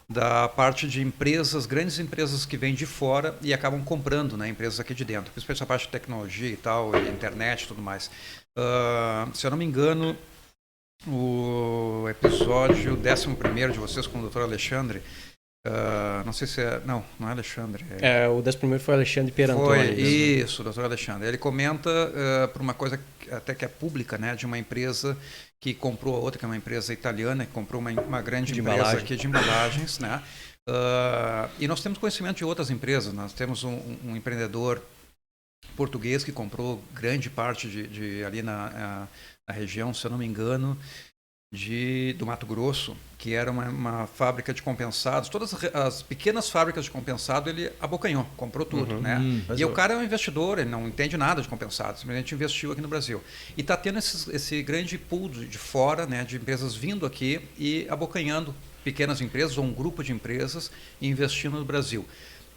da parte de empresas, grandes empresas que vêm de fora e acabam comprando, né, empresas aqui de dentro, principalmente a parte de tecnologia e tal, e internet e tudo mais. Se eu não me engano, o episódio 11º de vocês com o Dr. Alexandre, não sei se é... Não é Alexandre. O 11º foi Alexandre Pierantoni. Foi, isso, o Dr. Alexandre. Ele comenta por uma coisa até que é pública, né, de uma empresa que comprou a outra, que é uma empresa italiana, que comprou uma grande empresa aqui de embalagens, né? E nós temos conhecimento de outras empresas. Nós temos um empreendedor português que comprou grande parte ali na região, se eu não me engano, do Mato Grosso, que era uma fábrica de compensados. Todas as pequenas fábricas de compensado ele abocanhou, comprou tudo. Né? E o cara é um investidor, ele não entende nada de compensado, simplesmente investiu aqui no Brasil. E está tendo esse grande pool de fora, né, de empresas vindo aqui e abocanhando pequenas empresas ou um grupo de empresas e investindo no Brasil.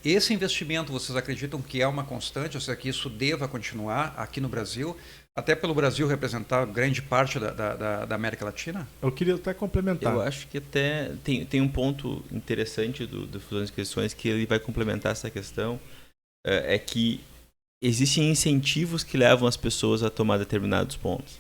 Esse investimento, vocês acreditam que é uma constante, ou seja, que isso deva continuar aqui no Brasil, até pelo Brasil representar grande parte da América Latina? Eu queria até complementar. Eu acho que até tem um ponto interessante do Fusões e Aquisições que ele vai complementar essa questão, é que existem incentivos que levam as pessoas a tomar determinados pontos.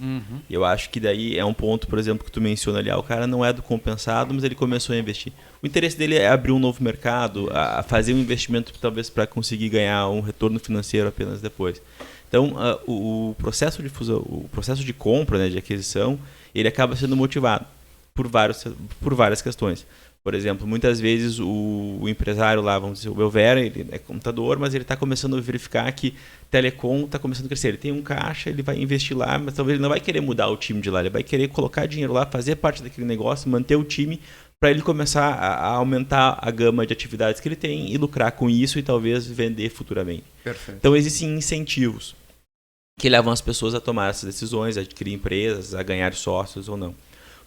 E eu acho que daí é um ponto, por exemplo, que tu menciona ali, o cara não é do compensado, mas ele começou a investir. O interesse dele é abrir um novo mercado, a fazer um investimento talvez para conseguir ganhar um retorno financeiro apenas depois. Então, o processo de fusão, o processo de compra, né, de aquisição, ele acaba sendo motivado por várias questões. Por exemplo, muitas vezes o empresário lá, vamos dizer, o Belvera, ele é computador, mas ele está começando a verificar que telecom está começando a crescer. Ele tem um caixa, ele vai investir lá, mas talvez ele não vai querer mudar o time de lá, ele vai querer colocar dinheiro lá, fazer parte daquele negócio, manter o time para ele começar a aumentar a gama de atividades que ele tem e lucrar com isso e talvez vender futuramente. Perfeito. Então existem incentivos que levam as pessoas a tomar essas decisões, a adquirir empresas, a ganhar sócios ou não.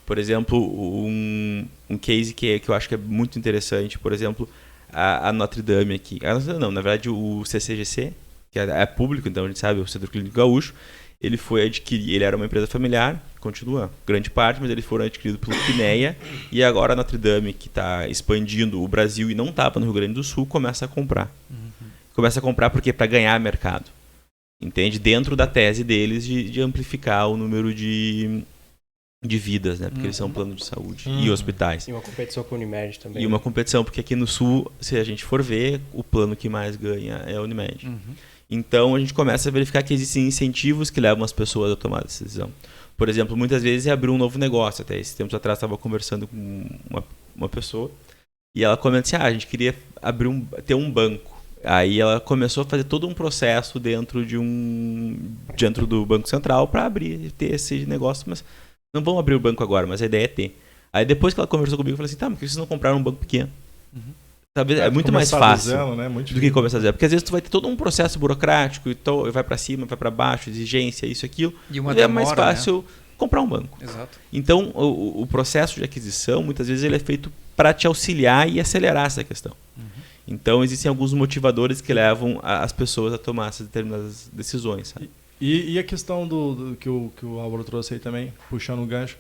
Por exemplo, um case que eu acho que é muito interessante, por exemplo, a Notre Dame aqui. Não, na verdade o CCGC, que é público, então a gente sabe, o Centro Clínico Gaúcho, ele foi adquirido, ele era uma empresa familiar, continua grande parte, mas eles foram adquiridos pelo Quineia e agora a Notre Dame, que está expandindo o Brasil e não estava no Rio Grande do Sul, começa a comprar. Começa a comprar porque para ganhar mercado. Entende? Dentro da tese deles de amplificar o número de vidas, né? Porque eles são um plano de saúde e hospitais. E uma competição com a Unimed também. E uma competição, porque aqui no Sul, se a gente for ver, o plano que mais ganha é a Unimed. Então, a gente começa a verificar que existem incentivos que levam as pessoas a tomar essa decisão. Por exemplo, muitas vezes é abrir um novo negócio. Até esses tempos atrás, estava conversando com uma pessoa e ela comenta assim, a gente queria ter um banco. Aí ela começou a fazer todo um processo dentro do Banco Central para ter esse negócio, mas não vamos abrir o banco agora, mas a ideia é ter. Aí depois que ela conversou comigo, eu falei assim, por que vocês não compraram um banco pequeno? Talvez é muito mais fácil zero, né? do que começar a zero. Porque às vezes tu vai ter todo um processo burocrático e vai para cima, vai para baixo, exigência, isso, aquilo. E uma demora, é mais fácil comprar um banco. Exato. Então, o processo de aquisição, muitas vezes, ele é feito para te auxiliar e acelerar essa questão. Então, existem alguns motivadores que levam as pessoas a tomar essas determinadas decisões. Sabe? E a questão do que o Álvaro trouxe aí também, puxando o gancho,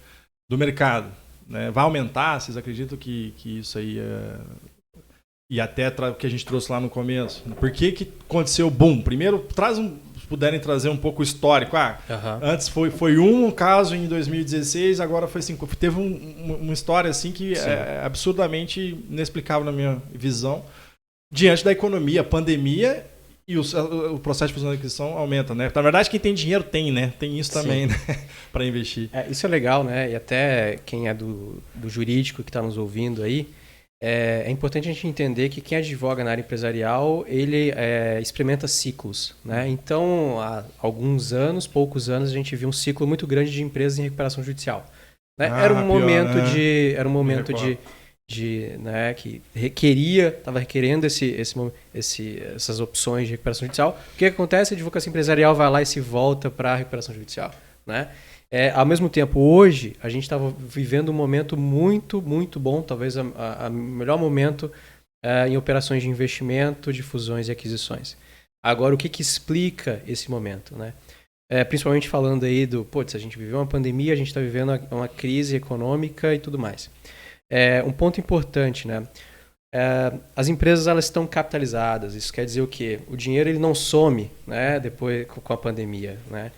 do mercado, né? Vai aumentar? Vocês acreditam que isso aí e até o que a gente trouxe lá no começo? Por que aconteceu o boom? Primeiro, se puderem trazer um pouco o histórico. Antes foi um caso em 2016, agora foi 5. Teve uma história assim que é absurdamente inexplicável na minha visão, diante da economia, pandemia, e o processo de fusão e aquisição aumenta, né? Na verdade, quem tem dinheiro tem, né? Tem isso também, né? Para investir. Isso é legal, né? E até quem é do jurídico que está nos ouvindo aí, é importante a gente entender que quem advoga na área empresarial, ele experimenta ciclos, né? Então, há poucos anos, a gente viu um ciclo muito grande de empresas em recuperação judicial. Né? Era um momento né, que estava requerendo essas opções de recuperação judicial. O que acontece? A advocacia empresarial vai lá e se volta para a recuperação judicial. Né? Ao mesmo tempo, hoje, a gente estava vivendo um momento muito, muito bom, talvez o melhor momento em operações de investimento, de fusões e aquisições. Agora, o que explica esse momento? Né? Principalmente falando aí a gente viveu uma pandemia, a gente está vivendo uma crise econômica e tudo mais. Um ponto importante, né? As empresas elas estão capitalizadas. Isso quer dizer o quê? O dinheiro ele não some, né? Depois com a pandemia, né?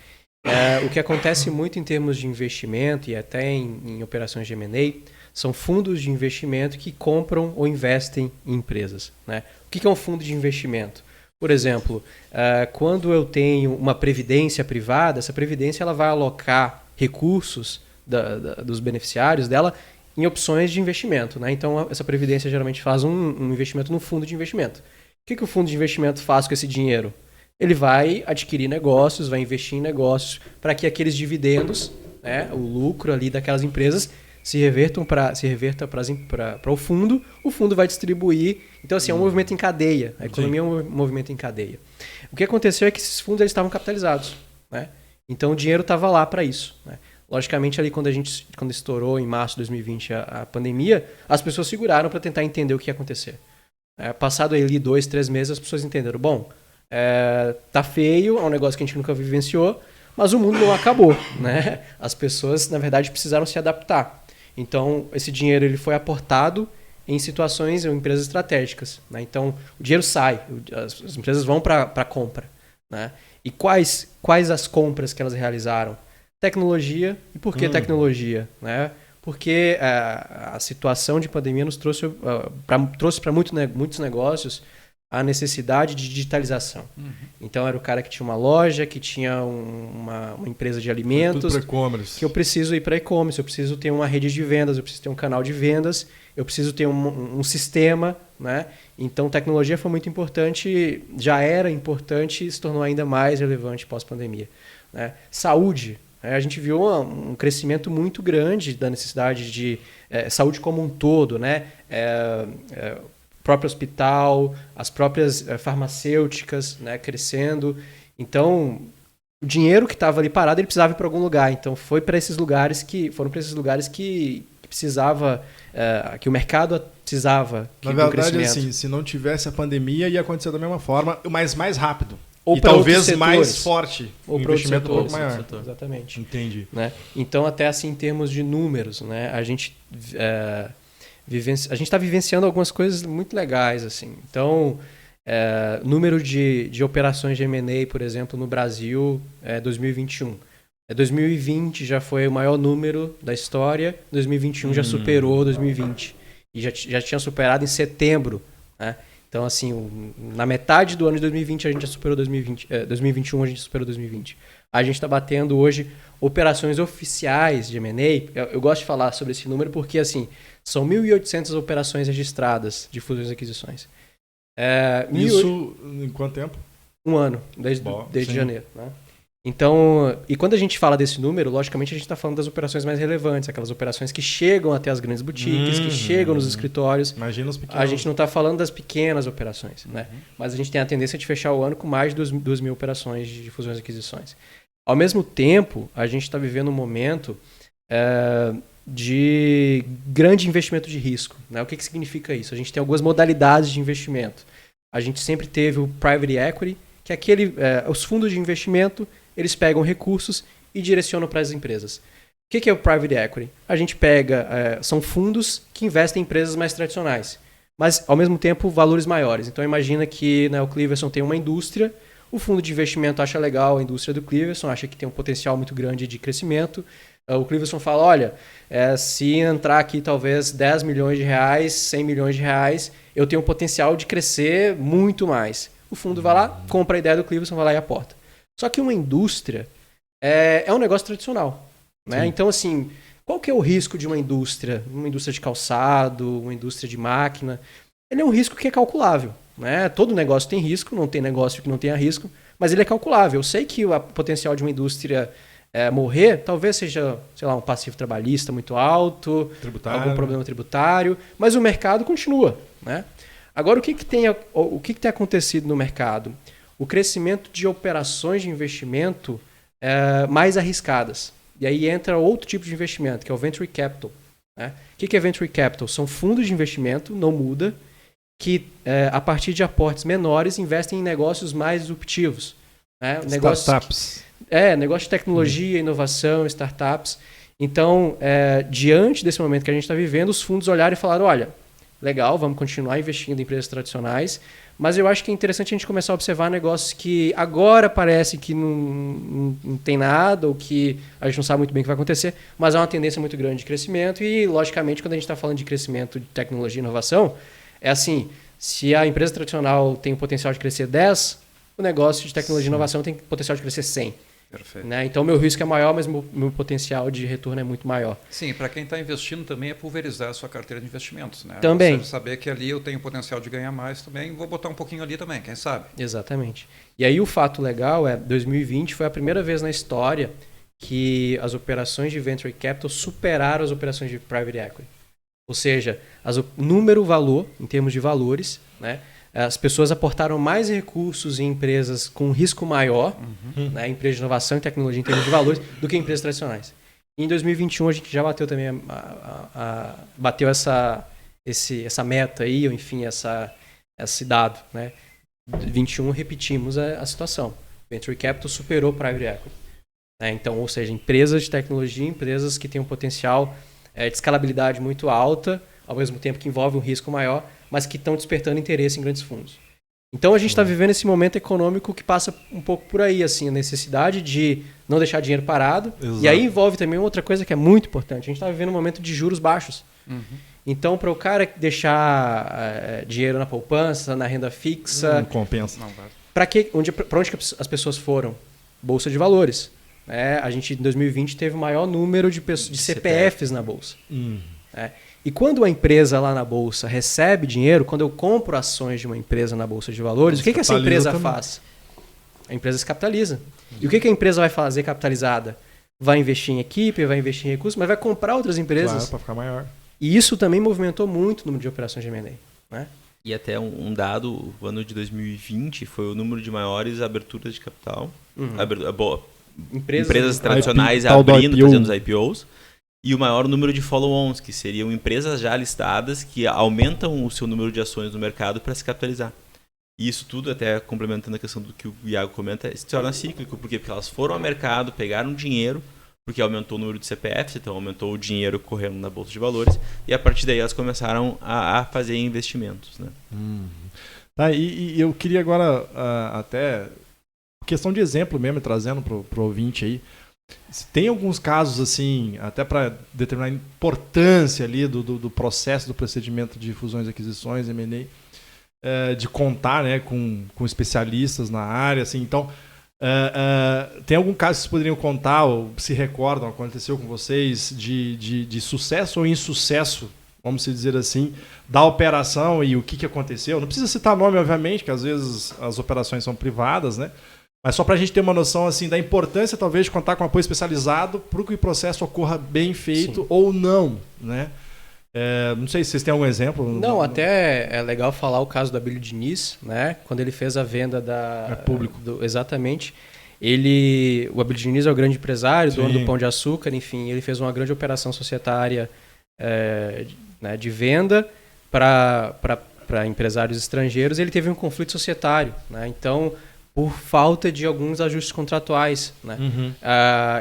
O que acontece muito em termos de investimento e até em operações de M&A são fundos de investimento que compram ou investem em empresas, né? O que é um fundo de investimento? Por exemplo, quando eu tenho uma previdência privada, essa previdência ela vai alocar recursos dos beneficiários dela em opções de investimento. Né? Então, essa previdência geralmente faz um investimento no fundo de investimento. O que o fundo de investimento faz com esse dinheiro? Ele vai adquirir negócios, vai investir em negócios para que aqueles dividendos, né, o lucro ali daquelas empresas, se reverta para o fundo vai distribuir. Então, assim, é um movimento em cadeia. A economia é um movimento em cadeia. O que aconteceu é que esses fundos eles estavam capitalizados. Né? Então, o dinheiro estava lá para isso. Né? Logicamente, ali quando estourou em março de 2020 a pandemia, as pessoas seguraram para tentar entender o que ia acontecer. Passado ali 2, 3 meses, as pessoas entenderam. Bom, tá feio, é um negócio que a gente nunca vivenciou, mas o mundo não acabou. Né? As pessoas, na verdade, precisaram se adaptar. Então, esse dinheiro ele foi aportado em situações ou empresas estratégicas. Né? Então, o dinheiro sai, as empresas vão para a compra. Né? E quais as compras que elas realizaram? Tecnologia. E por que tecnologia? Né? Porque a situação de pandemia nos trouxe para muitos negócios a necessidade de digitalização. Então, era o cara que tinha uma loja, que tinha uma empresa de alimentos. Que eu preciso ir para e-commerce, eu preciso ter uma rede de vendas, eu preciso ter um canal de vendas, eu preciso ter um sistema. Né? Então, tecnologia foi muito importante, já era importante e se tornou ainda mais relevante pós-pandemia. Né? Saúde. A gente viu um crescimento muito grande da necessidade de saúde como um todo, né? O próprio hospital, as próprias farmacêuticas, né, crescendo. Então, o dinheiro que estava ali parado, ele precisava ir para algum lugar. Então, foram para esses lugares que precisava, que o mercado precisava. Na verdade, assim, se não tivesse a pandemia, ia acontecer da mesma forma, mas mais rápido. Ou e talvez mais forte, ou um investimento um pouco maior. Exatamente. Entendi. Né? Então, até assim, em termos de números, né? A gente está vivenciando algumas coisas muito legais. Assim. Então, número de operações de M&A, por exemplo, no Brasil, 2021. 2020 já foi o maior número da história, 2021 já superou 2020. E já tinha superado em setembro, né? Então, assim, na metade do ano de 2020 a gente já superou 2021 a gente superou 2020. A gente está batendo hoje operações oficiais de M&A. Eu gosto de falar sobre esse número porque, assim, são 1.800 operações registradas de fusões e aquisições. Isso em quanto tempo? Um ano, desde janeiro. Né? Então, e quando a gente fala desse número, logicamente a gente está falando das operações mais relevantes, aquelas operações que chegam até as grandes boutiques, que chegam nos escritórios. Imagina os pequenos. A gente não está falando das pequenas operações, né? Mas a gente tem a tendência de fechar o ano com mais de 2.000 operações de fusões e aquisições. Ao mesmo tempo, a gente está vivendo um momento de grande investimento de risco. Né? O que significa isso? A gente tem algumas modalidades de investimento. A gente sempre teve o private equity, que é os fundos de investimento, eles pegam recursos e direcionam para as empresas. O que é o private equity? A gente pega, são fundos que investem em empresas mais tradicionais, mas ao mesmo tempo valores maiores. Então imagina que, né, o Cleverson tem uma indústria, o fundo de investimento acha legal a indústria do Cleverson, acha que tem um potencial muito grande de crescimento. O Cleverson fala, olha, se entrar aqui talvez 10 milhões de reais, 100 milhões de reais, eu tenho um potencial de crescer muito mais. O fundo vai lá, compra a ideia do Cleverson, vai lá e aporta. Só que uma indústria é um negócio tradicional. Né? Então, assim, qual que é o risco de uma indústria? Uma indústria de calçado, uma indústria de máquina? Ele é um risco que é calculável. Né? Todo negócio tem risco, não tem negócio que não tenha risco, mas ele é calculável. Eu sei que o potencial de uma indústria morrer talvez seja, sei lá, um passivo trabalhista muito alto, algum problema tributário, mas o mercado continua. Né? Agora, o que tem acontecido no mercado? O crescimento de operações de investimento mais arriscadas. E aí entra outro tipo de investimento, que é o Venture Capital. Né? O que é Venture Capital? São fundos de investimento, não muda, que a partir de aportes menores investem em negócios mais disruptivos. Né? Startups. Negócio de tecnologia, inovação, startups. Então, diante desse momento que a gente está vivendo, os fundos olharam e falaram, olha, legal, vamos continuar investindo em empresas tradicionais, mas eu acho que é interessante a gente começar a observar negócios que agora parece que não tem nada, ou que a gente não sabe muito bem o que vai acontecer, mas há uma tendência muito grande de crescimento e, logicamente, quando a gente está falando de crescimento de tecnologia e inovação, é assim, se a empresa tradicional tem o potencial de crescer 10, o negócio de tecnologia e inovação tem o potencial de crescer 100. Perfeito. Né? Então, meu risco é maior, mas meu potencial de retorno é muito maior. Sim, para quem está investindo também é pulverizar a sua carteira de investimentos. Né? Também. Você saber que ali eu tenho potencial de ganhar mais também, vou botar um pouquinho ali também, quem sabe? Exatamente. E aí o fato legal 2020 foi a primeira vez na história que as operações de Venture Capital superaram as operações de Private Equity. Ou seja, número-valor, em termos de valores, né? As pessoas aportaram mais recursos em empresas com risco maior, né, empresas de inovação e tecnologia em termos de valores, do que empresas tradicionais. E em 2021 a gente já bateu também bateu essa meta aí, ou enfim, esse dado. Né? Em 2021 repetimos a situação. Venture Capital superou Private Equity. Né? Então, ou seja, empresas de tecnologia, empresas que têm um potencial de escalabilidade muito alta, ao mesmo tempo que envolve um risco maior, mas que estão despertando interesse em grandes fundos. Então a gente está vivendo esse momento econômico que passa um pouco por aí, assim, a necessidade de não deixar dinheiro parado. Exato. E aí envolve também outra coisa que é muito importante. A gente está vivendo um momento de juros baixos. Então, para o cara deixar dinheiro na poupança, na renda fixa... Não compensa. Para onde que as pessoas foram? Bolsa de valores. A gente, em 2020, teve o maior número de CPFs na bolsa. E quando a empresa lá na bolsa recebe dinheiro, quando eu compro ações de uma empresa na bolsa de valores, o que essa empresa faz? A empresa se capitaliza. E o que a empresa vai fazer capitalizada? Vai investir em equipe, vai investir em recursos, mas vai comprar outras empresas. Claro, para ficar maior. E isso também movimentou muito o número de operações de M&A. Né? E até um dado, o ano de 2020 foi o número de maiores aberturas de capital. Empresas tradicionais abrindo, fazendo os IPOs. E o maior número de follow-ons, que seriam empresas já listadas que aumentam o seu número de ações no mercado para se capitalizar. E isso tudo, até complementando a questão do que o Iago comenta, se torna cíclico. Por quê? Porque elas foram ao mercado, pegaram dinheiro, porque aumentou o número de CPFs, então aumentou o dinheiro correndo na Bolsa de Valores, e a partir daí elas começaram a fazer investimentos. Né? Tá, e eu queria agora, até, questão de exemplo mesmo, trazendo para o ouvinte aí, tem alguns casos, assim, até para determinar a importância ali do processo, do procedimento de fusões e aquisições, M&A, de contar, né, com especialistas na área, assim, então, tem algum caso que vocês poderiam contar, ou se recordam, aconteceu com vocês, de sucesso ou insucesso, vamos dizer assim, da operação e o que aconteceu? Não precisa citar nome, obviamente, que às vezes as operações são privadas, né? Mas só para a gente ter uma noção assim, da importância, talvez, de contar com apoio especializado para que o processo ocorra bem feito. Sim. Ou não, né? Não sei se vocês têm algum exemplo. Não, até é legal falar o caso do Abílio Diniz, né? Quando ele fez a venda da... público. Exatamente. O Abílio Diniz é o grande empresário, dono Sim. do Pão de Açúcar, enfim, ele fez uma grande operação societária né, de venda para empresários estrangeiros. Ele teve um conflito societário, né? Então, por falta de alguns ajustes contratuais, né?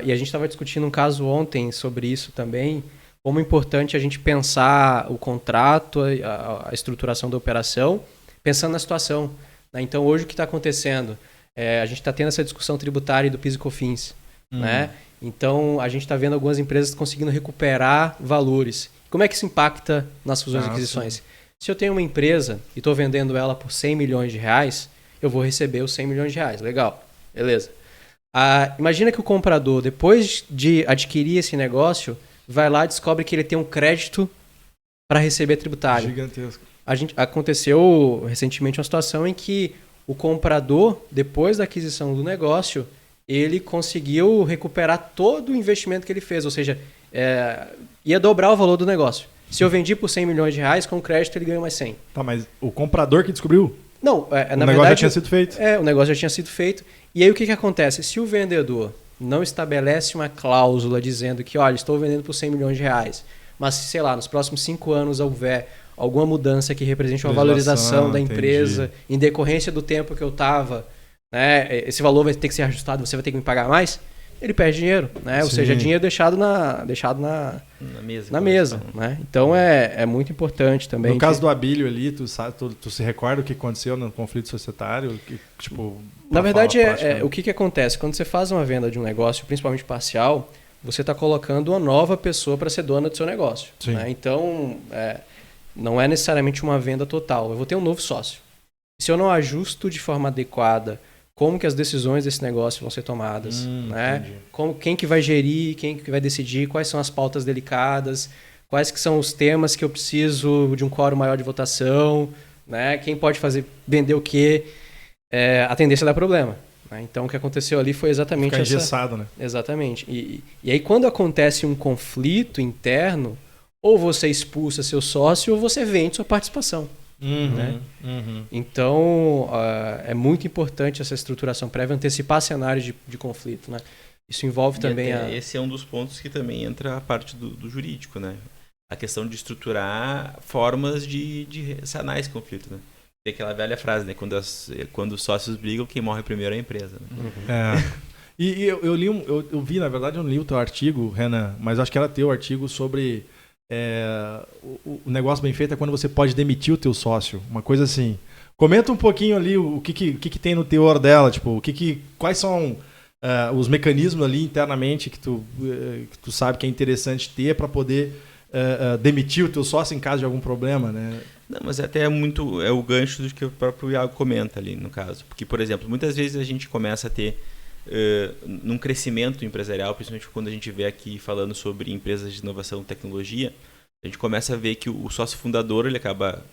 E a gente estava discutindo um caso ontem sobre isso também, como é importante a gente pensar o contrato, a estruturação da operação, pensando na situação, né? Então, hoje o que está acontecendo? A gente está tendo essa discussão tributária do PIS e COFINS, né? Então, a gente está vendo algumas empresas conseguindo recuperar valores. Como é que isso impacta nas fusões e aquisições? Sim. Se eu tenho uma empresa e estou vendendo ela por 100 milhões de reais, eu vou receber os 100 milhões de reais. Legal, beleza. Imagina que o comprador, depois de adquirir esse negócio, vai lá e descobre que ele tem um crédito para receber tributário. Gigantesco. Aconteceu recentemente uma situação em que o comprador, depois da aquisição do negócio, ele conseguiu recuperar todo o investimento que ele fez, ou seja, ia dobrar o valor do negócio. Se eu vendi por 100 milhões de reais, com crédito ele ganhou mais 100. Tá, mas o comprador que descobriu? Não, na verdade já tinha sido feito. O negócio já tinha sido feito. E aí o que acontece? Se o vendedor não estabelece uma cláusula dizendo que, olha, estou vendendo por 100 milhões de reais, mas se, sei lá, nos próximos 5 anos houver alguma mudança que represente uma valorização da empresa, em decorrência do tempo que eu estava, né, esse valor vai ter que ser ajustado, você vai ter que me pagar mais, ele perde dinheiro, né? Ou seja, dinheiro deixado na mesa, né? Então é muito importante também. No caso do Abílio ali, tu se recorda o que aconteceu no conflito societário? Na verdade, o que acontece? Quando você faz uma venda de um negócio, principalmente parcial, você está colocando uma nova pessoa para ser dona do seu negócio. Né? Então, não é necessariamente uma venda total. Eu vou ter um novo sócio. Se eu não ajusto de forma adequada como que as decisões desse negócio vão ser tomadas, né? Quem que vai gerir, quem que vai decidir, quais são as pautas delicadas, quais que são os temas que eu preciso de um quórum maior de votação, né? Quem pode vender o quê, a tendência dá problema. Né? Então, o que aconteceu ali foi exatamente ficar engessado, né? Exatamente. E aí, quando acontece um conflito interno, ou você expulsa seu sócio ou você vende sua participação. Né? Então, é muito importante essa estruturação prévia, antecipar cenários de conflito. Né? Isso envolve também Esse é um dos pontos que também entra a parte do jurídico, né? A questão de estruturar formas de sanar esse conflito. Né? Tem aquela velha frase, né? Quando os sócios brigam, quem morre primeiro é a empresa. Né? E eu vi, na verdade, eu não li o teu artigo, Renan, mas acho que era teu artigo sobre... o negócio bem feito é quando você pode demitir o teu sócio, uma coisa assim. Comenta um pouquinho ali o que tem no teor dela, tipo, quais são os mecanismos ali internamente que tu sabe que é interessante ter para poder demitir o teu sócio em caso de algum problema, né? Não, mas até é o gancho do que o próprio Iago comenta ali no caso, porque, por exemplo, muitas vezes a gente começa a ter num crescimento empresarial, principalmente quando a gente vê aqui falando sobre empresas de inovação e tecnologia, a gente começa a ver que o sócio fundador ele acaba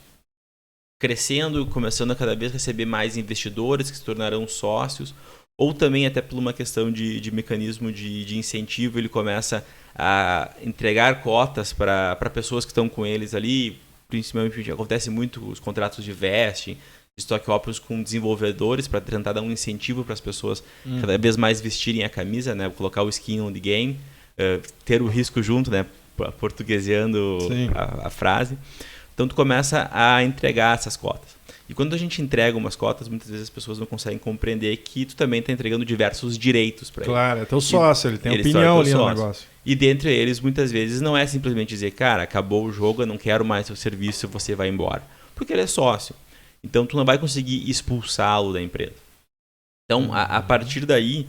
crescendo, começando a cada vez receber mais investidores que se tornarão sócios, ou também até por uma questão de mecanismo de incentivo, ele começa a entregar cotas para pessoas que estão com eles ali, principalmente acontece muito os contratos de vesting, stock options com desenvolvedores para tentar dar um incentivo para as pessoas cada vez mais vestirem a camisa, né? Colocar o skin on the game, ter o risco junto, né? Portugueseando a frase. Então tu começa a entregar essas cotas. E quando a gente entrega umas cotas, muitas vezes as pessoas não conseguem compreender que tu também está entregando diversos direitos para ele. Claro, é teu sócio, ele tem opinião ali no negócio. E dentre eles, muitas vezes, não é simplesmente dizer, cara, acabou o jogo, eu não quero mais seu serviço, você vai embora. Porque ele é sócio. Então, tu não vai conseguir expulsá-lo da empresa. Então, a partir daí,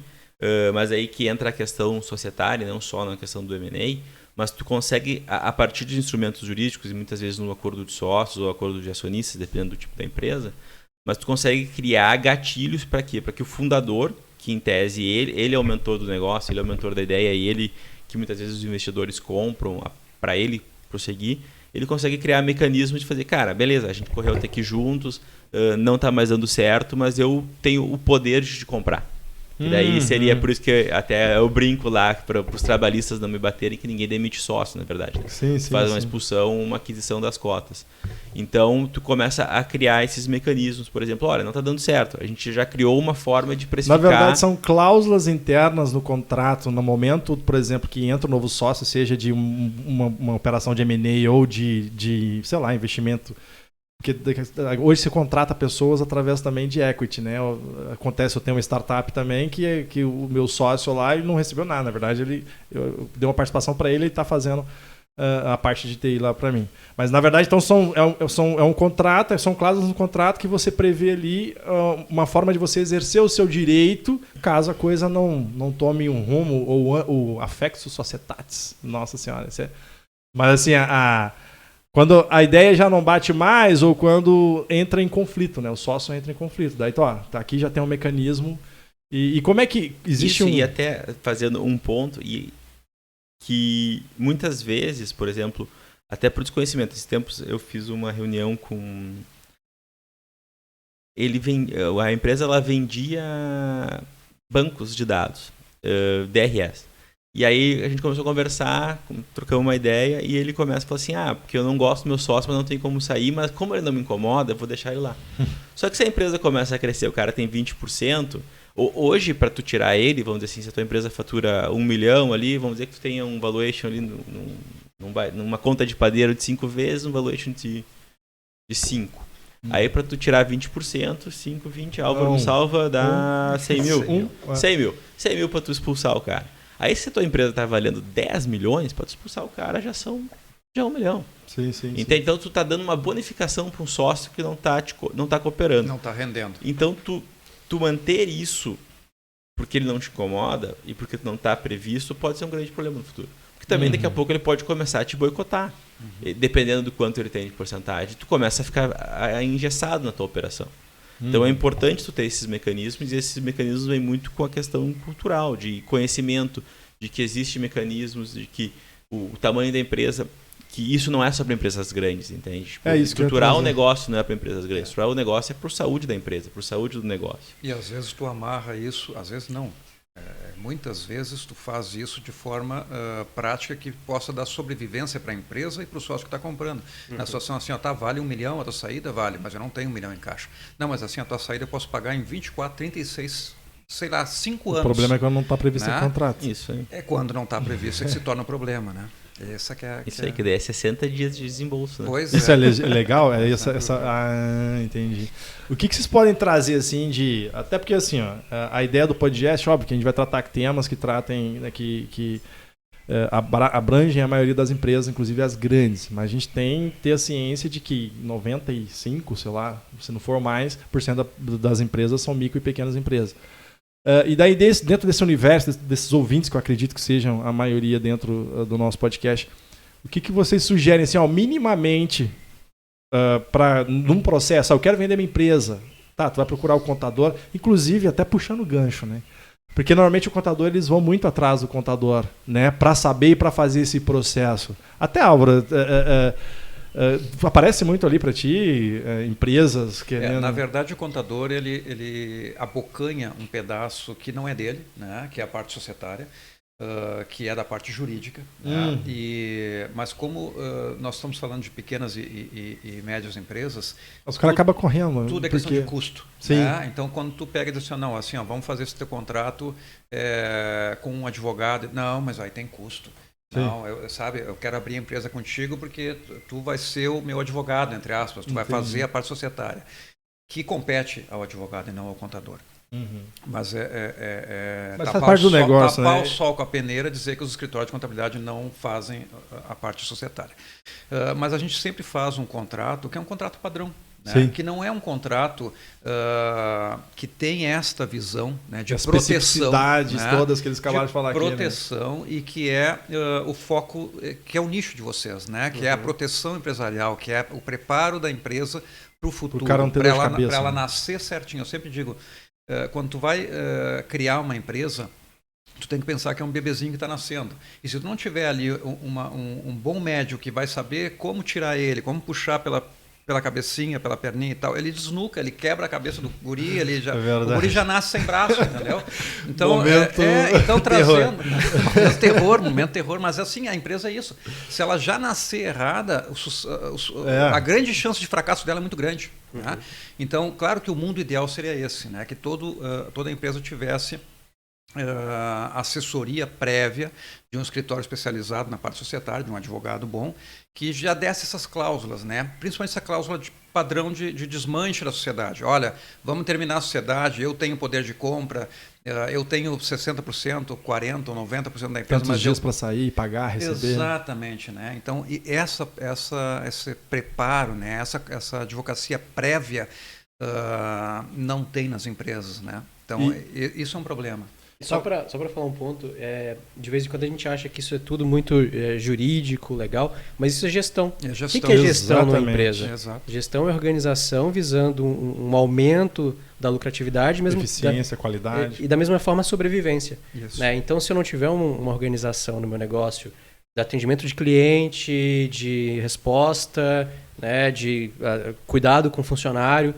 mas aí que entra a questão societária, não só na questão do M&A, mas tu consegue, a partir de instrumentos jurídicos, e muitas vezes no acordo de sócios ou acordo de acionistas, dependendo do tipo da empresa, mas tu consegue criar gatilhos para quê? Para que o fundador, que em tese ele é o mentor do negócio, ele é o mentor da ideia, e ele que muitas vezes os investidores compram para ele prosseguir, ele consegue criar mecanismos de fazer, cara, beleza, a gente correu até aqui juntos, não está mais dando certo, mas eu tenho o poder de te comprar. E daí seria por isso que até eu brinco lá para os trabalhistas não me baterem que ninguém demite sócio, na verdade. Né? Sim, sim, faz uma expulsão, uma aquisição das cotas. Então, tu começa a criar esses mecanismos. Por exemplo, olha, não está dando certo. A gente já criou uma forma de precificar... Na verdade, são cláusulas internas no contrato, no momento, por exemplo, que entra um novo sócio, seja de uma operação de M&A ou de, sei lá, investimento. Porque hoje se contrata pessoas através também de equity, né? Acontece, eu tenho uma startup também que o meu sócio lá ele não recebeu nada. Na verdade, eu dei uma participação para ele e está fazendo a parte de TI lá para mim. Mas, na verdade, então é um contrato, são cláusulas no contrato que você prevê ali uma forma de você exercer o seu direito caso a coisa não tome um rumo ou o affectus societatis. Nossa Senhora. Mas, assim, quando a ideia já não bate mais ou quando entra em conflito, né? O sócio entra em conflito. Daí, tá aqui já tem um mecanismo. E como é que existe E até fazendo um ponto, que muitas vezes, por exemplo, até por desconhecimento, esses tempos eu fiz uma reunião com... A empresa ela vendia bancos de dados, DRS. E aí a gente começou a conversar, trocamos uma ideia e ele começa a falar assim, porque eu não gosto do meu sócio, mas não tem como sair, mas como ele não me incomoda, eu vou deixar ele lá. Só que se a empresa começa a crescer, o cara tem 20%, hoje para tu tirar ele, vamos dizer assim, se a tua empresa fatura 1 milhão ali, vamos dizer que tu tenha um valuation ali numa conta de padeiro de 5 vezes, um valuation de 5. Aí para tu tirar 20%, 5, 20, Álvaro não salva, dá 100 mil. 100 mil para tu expulsar o cara. Aí se a tua empresa está valendo 10 milhões, para tu expulsar o cara já são 1 milhão. Sim. Então tu está dando uma bonificação para um sócio que não tá cooperando. Não está rendendo. Então tu manter isso porque ele não te incomoda e porque não está previsto pode ser um grande problema no futuro. Porque também daqui a pouco ele pode começar a te boicotar. Dependendo do quanto ele tem de porcentagem, tu começa a ficar engessado na tua operação. Então é importante tu ter esses mecanismos, e esses mecanismos vêm muito com a questão cultural, de conhecimento, de que existem mecanismos, de que o tamanho da empresa, que isso não é só para empresas grandes, entende? Tipo, estruturar o negócio não é para empresas grandes, estruturar o negócio é para a saúde da empresa, para a saúde do negócio. E às vezes tu amarra isso, às vezes não. Muitas vezes tu faz isso de forma prática que possa dar sobrevivência para a empresa e para o sócio que está comprando. Na situação assim, vale 1 milhão, a tua saída vale, mas eu não tenho 1 milhão em caixa. Não, mas assim, a tua saída eu posso pagar em 24, 36, sei lá, 5 anos. O problema é quando não está previsto em contrato. Isso aí. É quando não está previsto que se torna um problema, né? Isso aí, que daí é 60 dias de desembolso. Né? Pois isso é legal? Entendi. O que vocês podem trazer, assim, até porque, assim, a ideia do podcast, óbvio, que a gente vai tratar temas que tratem, né, que abrangem a maioria das empresas, inclusive as grandes. Mas a gente tem que ter a ciência de que 95%, sei lá, se não for mais, das empresas são micro e pequenas empresas. E daí, dentro desse universo, desses ouvintes, que eu acredito que sejam a maioria dentro do nosso podcast, o que vocês sugerem, assim, minimamente, num processo? Eu quero vender minha empresa. Tá, tu vai procurar o contador, inclusive até puxando o gancho, né? Porque normalmente o contador, eles vão muito atrás do contador, né? Para saber e para fazer esse processo. Até, Álvaro, aparece muito ali para ti, empresas querendo... Na verdade, o contador ele abocanha um pedaço que não é dele, né? Que é a parte societária, que é da parte jurídica. Né? Mas como nós estamos falando de pequenas e médias empresas... Os caras acabam correndo. Tudo é questão de custo. Sim. Né? Então, quando tu pega e diz assim, vamos fazer esse teu contrato com um advogado... Não, mas aí tem custo. Sim. Não, eu quero abrir a empresa contigo porque tu vai ser o meu advogado, entre aspas, tu vai fazer a parte societária, que compete ao advogado e não ao contador. Mas mas faz parte do negócio, tapar né? o sol com a peneira, dizer que os escritórios de contabilidade não fazem a parte societária. Mas a gente sempre faz um contrato que é um contrato padrão. Né? Que não é um contrato que tem esta visão, né, de proteção, né? Todas que eles acabaram de falar proteção, aqui, né? E que é o foco, que é o nicho de vocês, né? Que é a proteção empresarial, que é o preparo da empresa para o futuro, para ela nascer certinho. Eu sempre digo, quando tu vai criar uma empresa, tu tem que pensar que é um bebezinho que está nascendo. E se tu não tiver ali um bom médico que vai saber como tirar ele, como puxar pela pela cabecinha, pela perninha e tal, ele desnuca, ele quebra a cabeça do guri, o guri já nasce sem braço, entendeu? Então, então trazendo momento terror, mas assim, a empresa é isso. Se ela já nascer errada, a grande chance de fracasso dela é muito grande. Né? Então, claro que o mundo ideal seria esse, né? Que toda empresa tivesse assessoria prévia de um escritório especializado na parte societária, de um advogado bom, que já desse essas cláusulas, né? Principalmente essa cláusula de padrão de desmanche da sociedade. Olha, vamos terminar a sociedade, eu tenho poder de compra, eu tenho 60%, 40% ou 90% da empresa. Tantos dias para sair, pagar, receber. Exatamente, né? Então, e esse preparo, né? Essa advocacia prévia não tem nas empresas, né? Então, isso é um problema. Só para falar um ponto, de vez em quando a gente acha que isso é tudo muito jurídico, legal, mas isso é gestão. O que é gestão numa empresa? Exato. Gestão é organização visando um aumento da lucratividade, mesmo eficiência, qualidade. E da mesma forma a sobrevivência. Né? Então, se eu não tiver uma organização no meu negócio de atendimento de cliente, de resposta, né, de cuidado com o funcionário,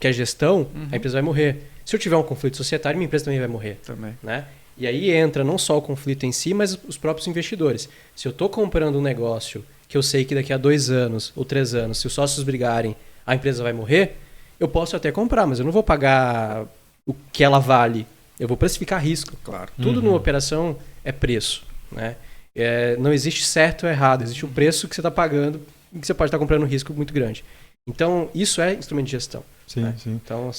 que é gestão, a empresa vai morrer. Se eu tiver um conflito societário, minha empresa também vai morrer. Né? E aí entra não só o conflito em si, mas os próprios investidores. Se eu estou comprando um negócio que eu sei que daqui a 2 anos ou 3 anos, se os sócios brigarem, a empresa vai morrer, eu posso até comprar, mas eu não vou pagar o que ela vale. Eu vou precificar risco. Claro. Tudo numa operação é preço. Né? Não existe certo ou errado. Existe um preço que você está pagando e que você pode estar comprando um risco muito grande. Então, isso é instrumento de gestão. Sim, né? sim. Então,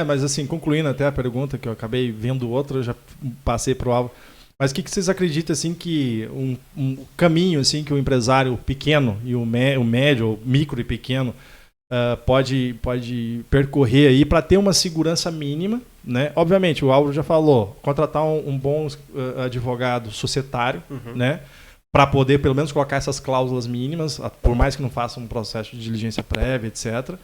mas assim, concluindo até a pergunta, que eu acabei vendo outra, eu já passei para o Álvaro. Mas o que vocês acreditam assim, que um caminho assim, que o empresário pequeno e o médio, o micro e pequeno pode percorrer aí para ter uma segurança mínima, né? Obviamente, o Álvaro já falou, contratar um bom advogado societário, né? Para poder, pelo menos, colocar essas cláusulas mínimas, por mais que não faça um processo de diligência prévia, etc.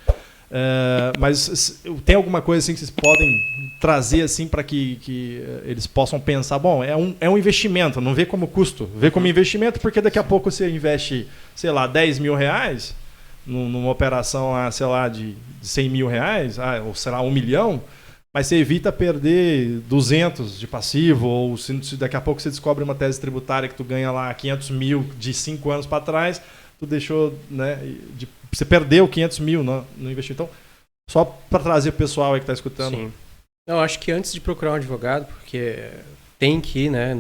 Mas tem alguma coisa assim que vocês podem trazer assim para que eles possam pensar, bom, é um investimento, não vê como custo, vê como investimento, porque daqui a pouco você investe, sei lá, 10 mil reais numa operação, sei lá, de 100 mil reais, ou sei lá, 1 milhão, mas você evita perder 200 de passivo, ou se daqui a pouco você descobre uma tese tributária que tu ganha lá 500 mil de 5 anos para trás, tu deixou, né, você perdeu 500 mil no investimento. Então, só para trazer o pessoal aí que está escutando. Sim. Eu acho que antes de procurar um advogado, porque tem que, né,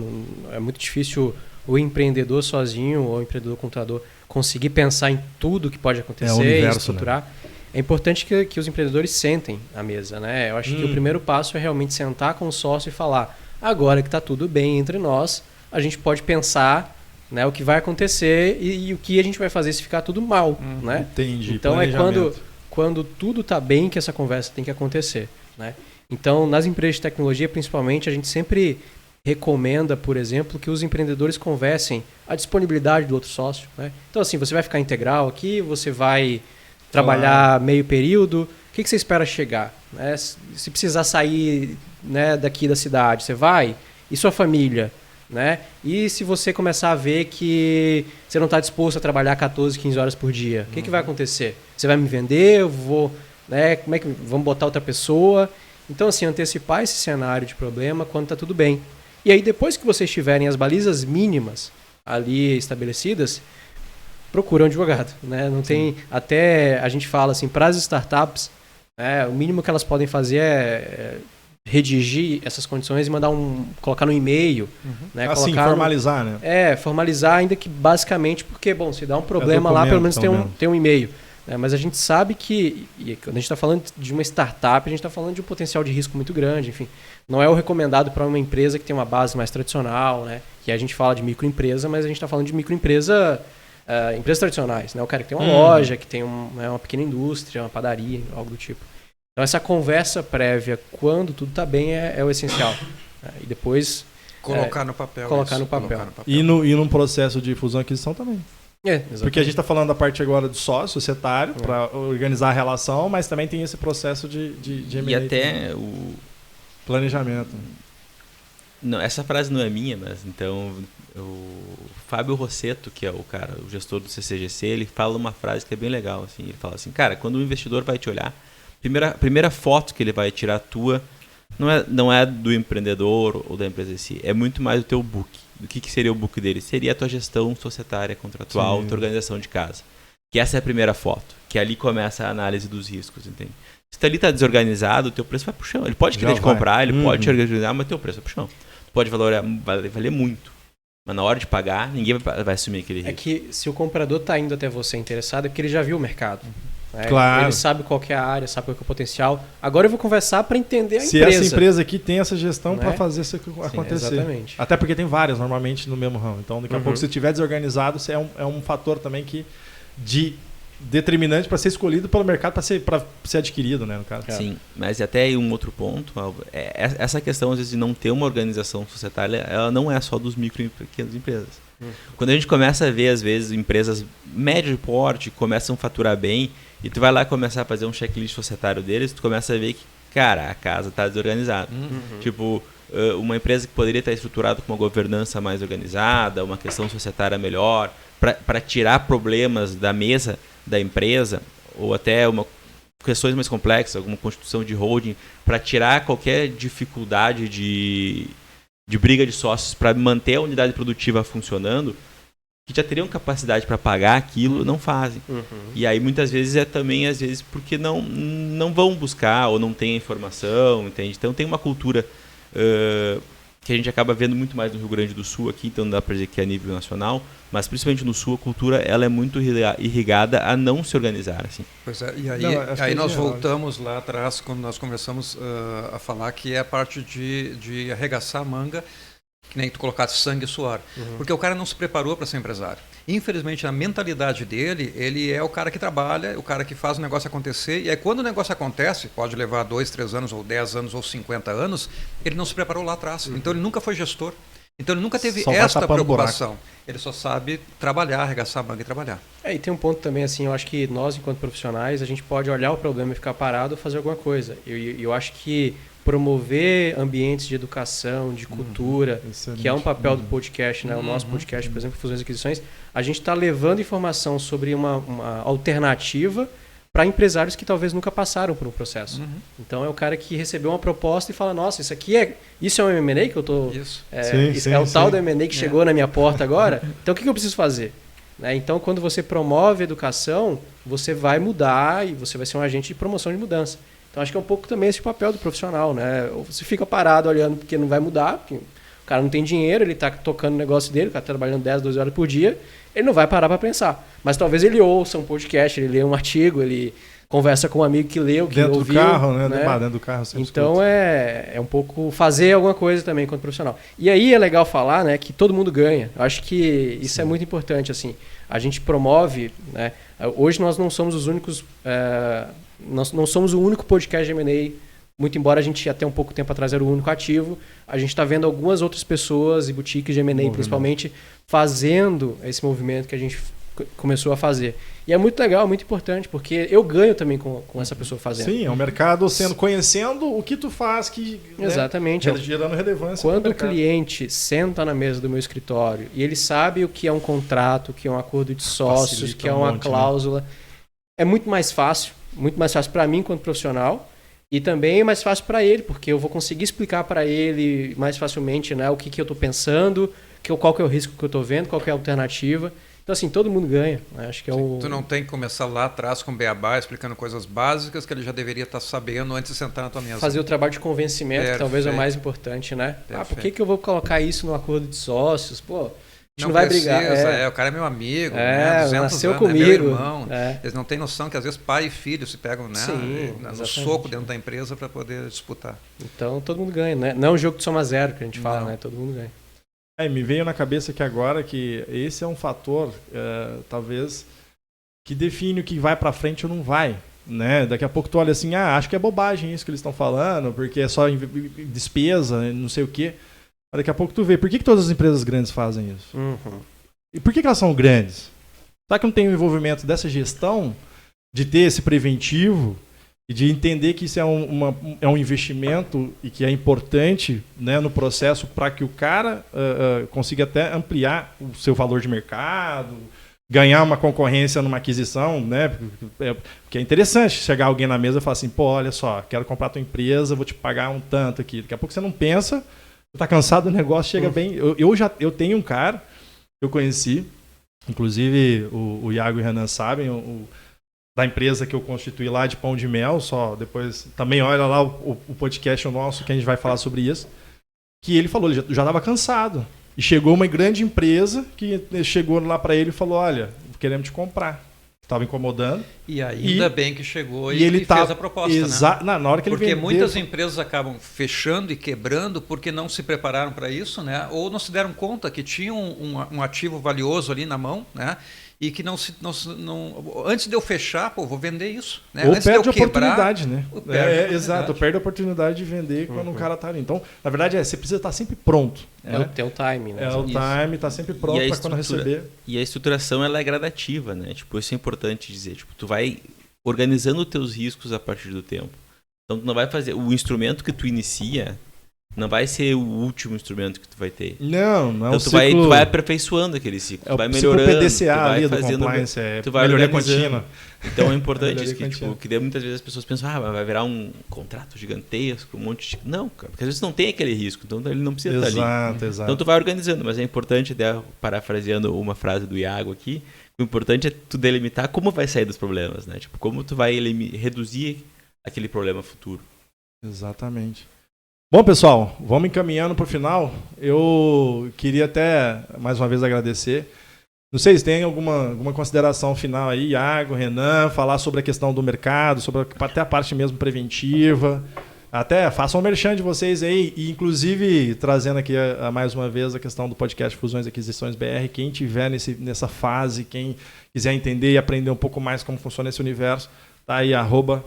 é muito difícil o empreendedor sozinho ou o empreendedor contador conseguir pensar em tudo que pode acontecer e estruturar. Né? É importante que os empreendedores sentem à mesa, né? Eu acho que o primeiro passo é realmente sentar com o sócio e falar, agora que está tudo bem entre nós, a gente pode pensar, né, o que vai acontecer e o que a gente vai fazer se ficar tudo mal. Né? Entendi. Então é quando tudo está bem que essa conversa tem que acontecer. Né? Então, nas empresas de tecnologia, principalmente, a gente sempre recomenda, por exemplo, que os empreendedores conversem a disponibilidade do outro sócio. Né? Então, assim, você vai ficar integral aqui, você vai trabalhar meio período, o que você espera chegar? Né? Se precisar sair, né, daqui da cidade, você vai? E sua família? Né? E se você começar a ver que você não está disposto a trabalhar 14, 15 horas por dia, o que vai acontecer? Você vai me vender? Eu vou, né? Como é que vamos botar outra pessoa? Então, assim, antecipar esse cenário de problema quando está tudo bem. E aí, depois que vocês tiverem as balizas mínimas ali estabelecidas, procura um advogado. Né? Não tem, até a gente fala assim, para as startups, o mínimo que elas podem fazer é redigir essas condições e mandar colocar no e-mail. Né? Assim, formalizar, né? Formalizar, ainda que basicamente, porque, bom, se dá um problema lá, pelo menos tem um e-mail. Mas a gente sabe que, e quando a gente está falando de uma startup, a gente está falando de um potencial de risco muito grande, enfim. Não é o recomendado para uma empresa que tem uma base mais tradicional, né? Que a gente fala de microempresa, mas a gente está falando de microempresa, empresas tradicionais, né? O cara que tem uma loja, que tem uma pequena indústria, uma padaria, algo do tipo. Então essa conversa prévia, quando tudo está bem, é o essencial. E depois colocar no papel. Colocar no papel. E num processo de fusão e aquisição também. Porque a gente está falando da parte agora do sócio, societário, para organizar a relação, mas também tem esse processo de M&A. E até o planejamento. Não, essa frase não é minha, mas então o Fábio Rossetto, que é o gestor do CCGC, ele fala uma frase que é bem legal, assim. Ele fala assim, cara, quando o investidor vai te olhar, a primeira foto que ele vai tirar tua não é do empreendedor ou da empresa em si, é muito mais do teu book. Do que seria o book dele? Seria a tua gestão societária, contratual, tua organização de casa. Que essa é a primeira foto, que ali começa a análise dos riscos, entende? Se ali está desorganizado, o teu preço vai pro chão. Ele pode querer te comprar, ele pode te organizar, mas o teu preço vai pro chão. Pode valer muito. Mas na hora de pagar, ninguém vai assumir aquele risco. É que se o comprador está indo até você interessado, é porque ele já viu o mercado. Claro. Ele sabe qual que é a área, sabe qual que é o potencial. Agora eu vou conversar para entender a se empresa. Se essa empresa aqui tem essa gestão Né? para fazer isso acontecer. Exatamente. Até porque tem várias normalmente no mesmo ramo. Então daqui a pouco, se estiver desorganizado, isso é um fator também determinante para ser escolhido pelo mercado, para ser adquirido, né, no caso. Sim, mas até um outro ponto, essa questão às vezes de não ter uma organização societária, ela não é só dos micro e pequenas empresas. Quando a gente começa a ver, às vezes, empresas médio de porte começam a faturar bem, e tu vai lá começar a fazer um checklist societário deles, tu começa a ver que, cara, a casa está desorganizada. Tipo, uma empresa que poderia estar estruturada com uma governança mais organizada, uma questão societária melhor, para tirar problemas da mesa da empresa, ou até questões mais complexas, alguma constituição de holding, para tirar qualquer dificuldade de briga de sócios, para manter a unidade produtiva funcionando, que já teriam capacidade para pagar aquilo, não fazem. E aí muitas vezes também, às vezes, porque não vão buscar ou não tem informação, entende? Então tem uma cultura que a gente acaba vendo muito mais no Rio Grande do Sul aqui, então não dá para dizer que é a nível nacional, mas principalmente no Sul a cultura ela é muito irrigada a não se organizar. Assim. Pois é, e aí nós voltamos lá atrás, quando nós conversamos a falar que é a parte de arregaçar a manga, que nem tu colocaste sangue e suor. Porque o cara não se preparou para ser empresário. Infelizmente, na mentalidade dele, ele é o cara que trabalha, o cara que faz o negócio acontecer, e aí quando o negócio acontece, pode levar 2, 3 anos, ou 10 anos, ou 50 anos, ele não se preparou lá atrás. Então ele nunca foi gestor. Então ele nunca teve esta preocupação. Ele só sabe trabalhar, arregaçar a manga e trabalhar. E tem um ponto também, assim, eu acho que nós, enquanto profissionais, a gente pode olhar o problema e ficar parado ou fazer alguma coisa. Eu acho que promover ambientes de educação, de cultura, que é um papel do podcast, né? O nosso podcast, por exemplo, Fusões e Aquisições, a gente está levando informação sobre uma alternativa para empresários que talvez nunca passaram por um processo. Então é o cara que recebeu uma proposta e fala, nossa, isso é um M&A que eu tô... É o tal do M&A que chegou na minha porta agora? Então o que eu preciso fazer? Então quando você promove a educação, você vai mudar e você vai ser um agente de promoção de mudança. Então acho que é um pouco também esse papel do profissional, né? Ou você fica parado olhando porque não vai mudar, porque o cara não tem dinheiro, ele está tocando o negócio dele, o cara está trabalhando 10, 12 horas por dia, ele não vai parar para pensar. Mas talvez ele ouça um podcast, ele lê um artigo, ele conversa com um amigo que leu, que ouviu. Dentro do carro, né? Dentro do carro sempre então escuta. é um pouco fazer alguma coisa também enquanto profissional. E aí é legal falar, né, que todo mundo ganha. Eu acho que isso é muito importante, assim. A gente promove, né? Hoje nós não somos os únicos... Nós não somos o único podcast de M&A, muito embora a gente até um pouco tempo atrás era o único ativo. A gente está vendo algumas outras pessoas e boutiques de M&A principalmente fazendo esse movimento que a gente começou a fazer. E é muito legal, muito importante, porque eu ganho também com essa pessoa fazendo. Sim, é um mercado conhecendo o que tu faz, Exatamente. Gerando relevância. Quando o cliente senta na mesa do meu escritório e ele sabe o que é um contrato, o que é um acordo de sócios, o que é uma cláusula, é muito mais fácil para mim enquanto profissional e também é mais fácil para ele, porque eu vou conseguir explicar para ele mais facilmente, né, o que eu estou pensando, qual que é o risco que eu estou vendo, qual que é a alternativa. Então, assim, todo mundo ganha. Né? Acho que Tu não tem que começar lá atrás com o beabá, explicando coisas básicas que ele já deveria estar sabendo antes de sentar na tua mesa. Fazer o trabalho de convencimento, que talvez é o mais importante, né? Por que eu vou colocar isso no acordo de sócios? Pô, não vai brigar. O cara é meu amigo, 200 nasceu anos, comigo. É meu irmão. É. Eles não têm noção que às vezes pai e filho se pegam no soco dentro da empresa para poder disputar. Então todo mundo ganha, né? Não é um jogo de soma zero que a gente fala, né? Todo mundo ganha. Me veio na cabeça aqui agora que esse é um fator, talvez, que define o que vai para frente ou não vai. Né? Daqui a pouco tu olha assim, acho que é bobagem isso que eles estão falando, porque é só despesa, não sei o quê. Mas daqui a pouco tu vê, por que todas as empresas grandes fazem isso? E por que elas são grandes? Será que não tem o envolvimento dessa gestão de ter esse preventivo e de entender que isso é um investimento e que é importante, né, no processo para que o cara consiga até ampliar o seu valor de mercado, ganhar uma concorrência numa aquisição, né? Porque é interessante chegar alguém na mesa e falar assim, pô, olha só, quero comprar a tua empresa, vou te pagar um tanto aqui. Daqui a pouco você não pensa, você tá cansado do negócio, chega bem... Eu tenho um cara que eu conheci, inclusive o Iago e o Renan sabem, da empresa que eu constituí lá de Pão de Mel, só depois também olha lá o podcast nosso que a gente vai falar sobre isso, que ele falou, ele já estava cansado. E chegou uma grande empresa que chegou lá para ele e falou, olha, queremos te comprar. Estava incomodando. E ainda bem que chegou e ele fez a proposta, né? Na hora que ele porque vendeu, muitas empresas acabam fechando e quebrando porque não se prepararam para isso, né? Ou não se deram conta que tinham um ativo valioso ali na mão, né? E que não antes de eu fechar, pô, vou vender isso, né? Ou antes perde de eu quebrar, oportunidade, né? Exato, perde a oportunidade de vender quando um cara está ali. Então, na verdade, você precisa estar sempre pronto. Tem o time, né? O time, tá sempre pronto para quando receber. E a estruturação, ela é gradativa, né? Tipo, isso é importante dizer. Tipo, tu vai organizando os teus riscos a partir do tempo. Então, tu não vai fazer... O instrumento que tu inicia não vai ser o último instrumento que tu vai ter. Não então, tu vai aperfeiçoando aquele ciclo. Tu vai melhorando. PDCA tu vai ali fazendo, do compliance, tu vai melhoria contínua. Então é importante isso que muitas vezes as pessoas pensam, vai virar um contrato gigantesco, um monte de... Não, cara, porque às vezes não tem aquele risco, então ele não precisa estar ali. Exato. Então tu vai organizando, mas é importante, parafraseando uma frase do Iago aqui, o importante é tu delimitar como vai sair dos problemas, né? Tipo, como tu vai reduzir aquele problema futuro. Exatamente. Bom, pessoal, vamos encaminhando para o final. Eu queria até, mais uma vez, agradecer. Não sei se tem alguma consideração final aí, Iago, Renan, falar sobre a questão do mercado, sobre até a parte mesmo preventiva. Até façam um merchan de vocês aí, e inclusive trazendo aqui mais uma vez a questão do podcast Fusões e Aquisições BR. Quem tiver nessa fase, quem quiser entender e aprender um pouco mais como funciona esse universo, tá aí,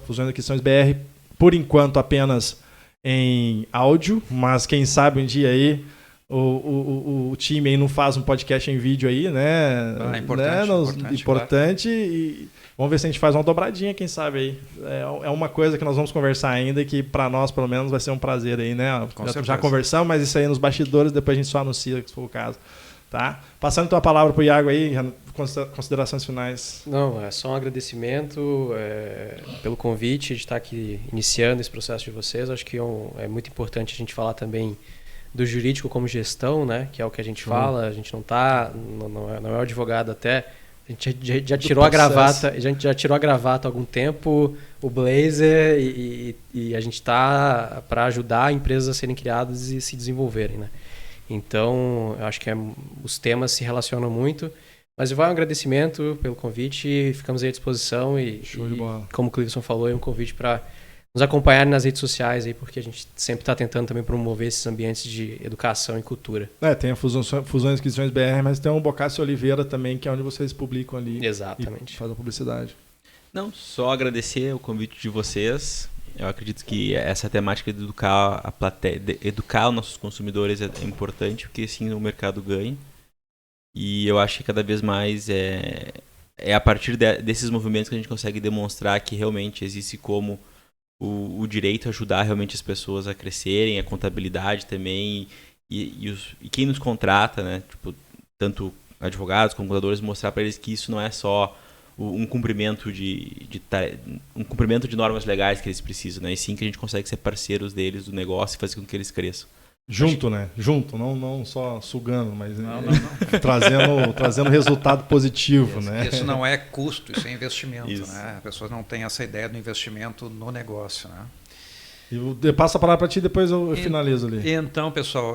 @Fusões e Aquisições BR. Por enquanto, apenas em áudio, mas quem sabe um dia aí o time aí não faz um podcast em vídeo aí, né? Importante. Claro. E vamos ver se a gente faz uma dobradinha, quem sabe aí. É uma coisa que nós vamos conversar ainda, que para nós, pelo menos, vai ser um prazer aí, né? Já conversamos, mas isso aí nos bastidores, depois a gente só anuncia, se for o caso. Tá? Passando então a palavra para o Iago aí, considerações finais. Não, é só um agradecimento pelo convite de estar aqui iniciando esse processo de vocês. Acho que é muito importante a gente falar também do jurídico como gestão, né? Que é o que a gente fala. A gente não é o advogado até. A gente já tirou a gravata, há algum tempo, o blazer, e a gente está para ajudar empresas a serem criadas e se desenvolverem, né? Então, eu acho que os temas se relacionam muito. Mas vai um agradecimento pelo convite, ficamos aí à disposição Show de bola. Como o Cleverson falou, é um convite para nos acompanharem nas redes sociais, aí, porque a gente sempre está tentando também promover esses ambientes de educação e cultura. Tem a Fusões e Aquisições BR, mas tem o Bocassi Oliveira também, que é onde vocês publicam ali. Exatamente. E fazem a publicidade. Não, só agradecer o convite de vocês. Eu acredito que essa temática de educar a plateia, educar os nossos consumidores é importante, porque assim o mercado ganha. E eu acho que cada vez mais é a partir desses movimentos que a gente consegue demonstrar que realmente existe como o direito ajudar realmente as pessoas a crescerem, a contabilidade também, e quem nos contrata, né? Tipo, tanto advogados como contadores, mostrar para eles que isso não é só um cumprimento um cumprimento de normas legais que eles precisam, né? E sim que a gente consegue ser parceiros deles do negócio e fazer com que eles cresçam. Junto, né? Junto, não só sugando, mas trazendo resultado positivo, né? Isso não é custo, isso é investimento, né? A pessoa não tem essa ideia do investimento no negócio, né? Eu passo a palavra para ti, depois eu finalizo ali. Então, pessoal,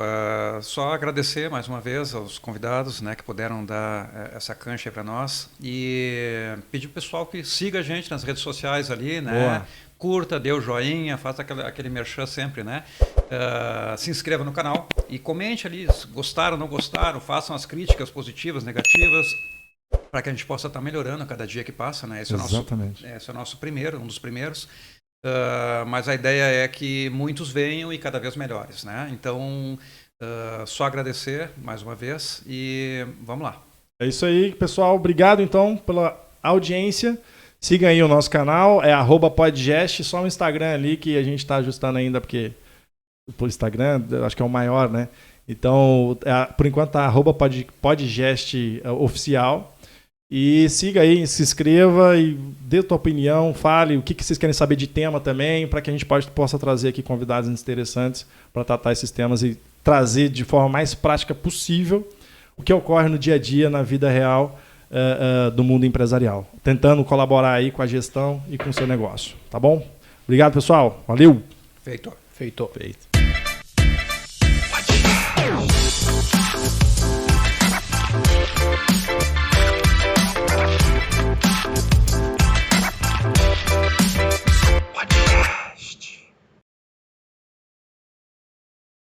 só agradecer mais uma vez aos convidados, né, que puderam dar essa cancha para nós, e pedir para o pessoal que siga a gente nas redes sociais ali, né? Boa. Curta, dê o joinha, faça aquele merchan sempre, né? Se inscreva no canal e comente ali, se gostaram, não gostaram, façam as críticas positivas, negativas, para que a gente possa estar melhorando a cada dia que passa, né? Exatamente. Esse é o nosso primeiro, um dos primeiros. Mas a ideia é que muitos venham e cada vez melhores, né? Então, só agradecer mais uma vez e vamos lá. É isso aí, pessoal. Obrigado, então, pela audiência. Siga aí o nosso canal, é @podgest, só o Instagram ali que a gente está ajustando ainda, porque o Instagram acho que é o maior, né? Então, por enquanto tá @podgest oficial. E siga aí, se inscreva e dê tua opinião, fale o que vocês querem saber de tema também, para que a gente possa trazer aqui convidados interessantes para tratar esses temas e trazer de forma mais prática possível o que ocorre no dia a dia, na vida real do mundo empresarial. Tentando colaborar aí com a gestão e com o seu negócio. Tá bom? Obrigado, pessoal. Valeu! Feito. Feito. Feito.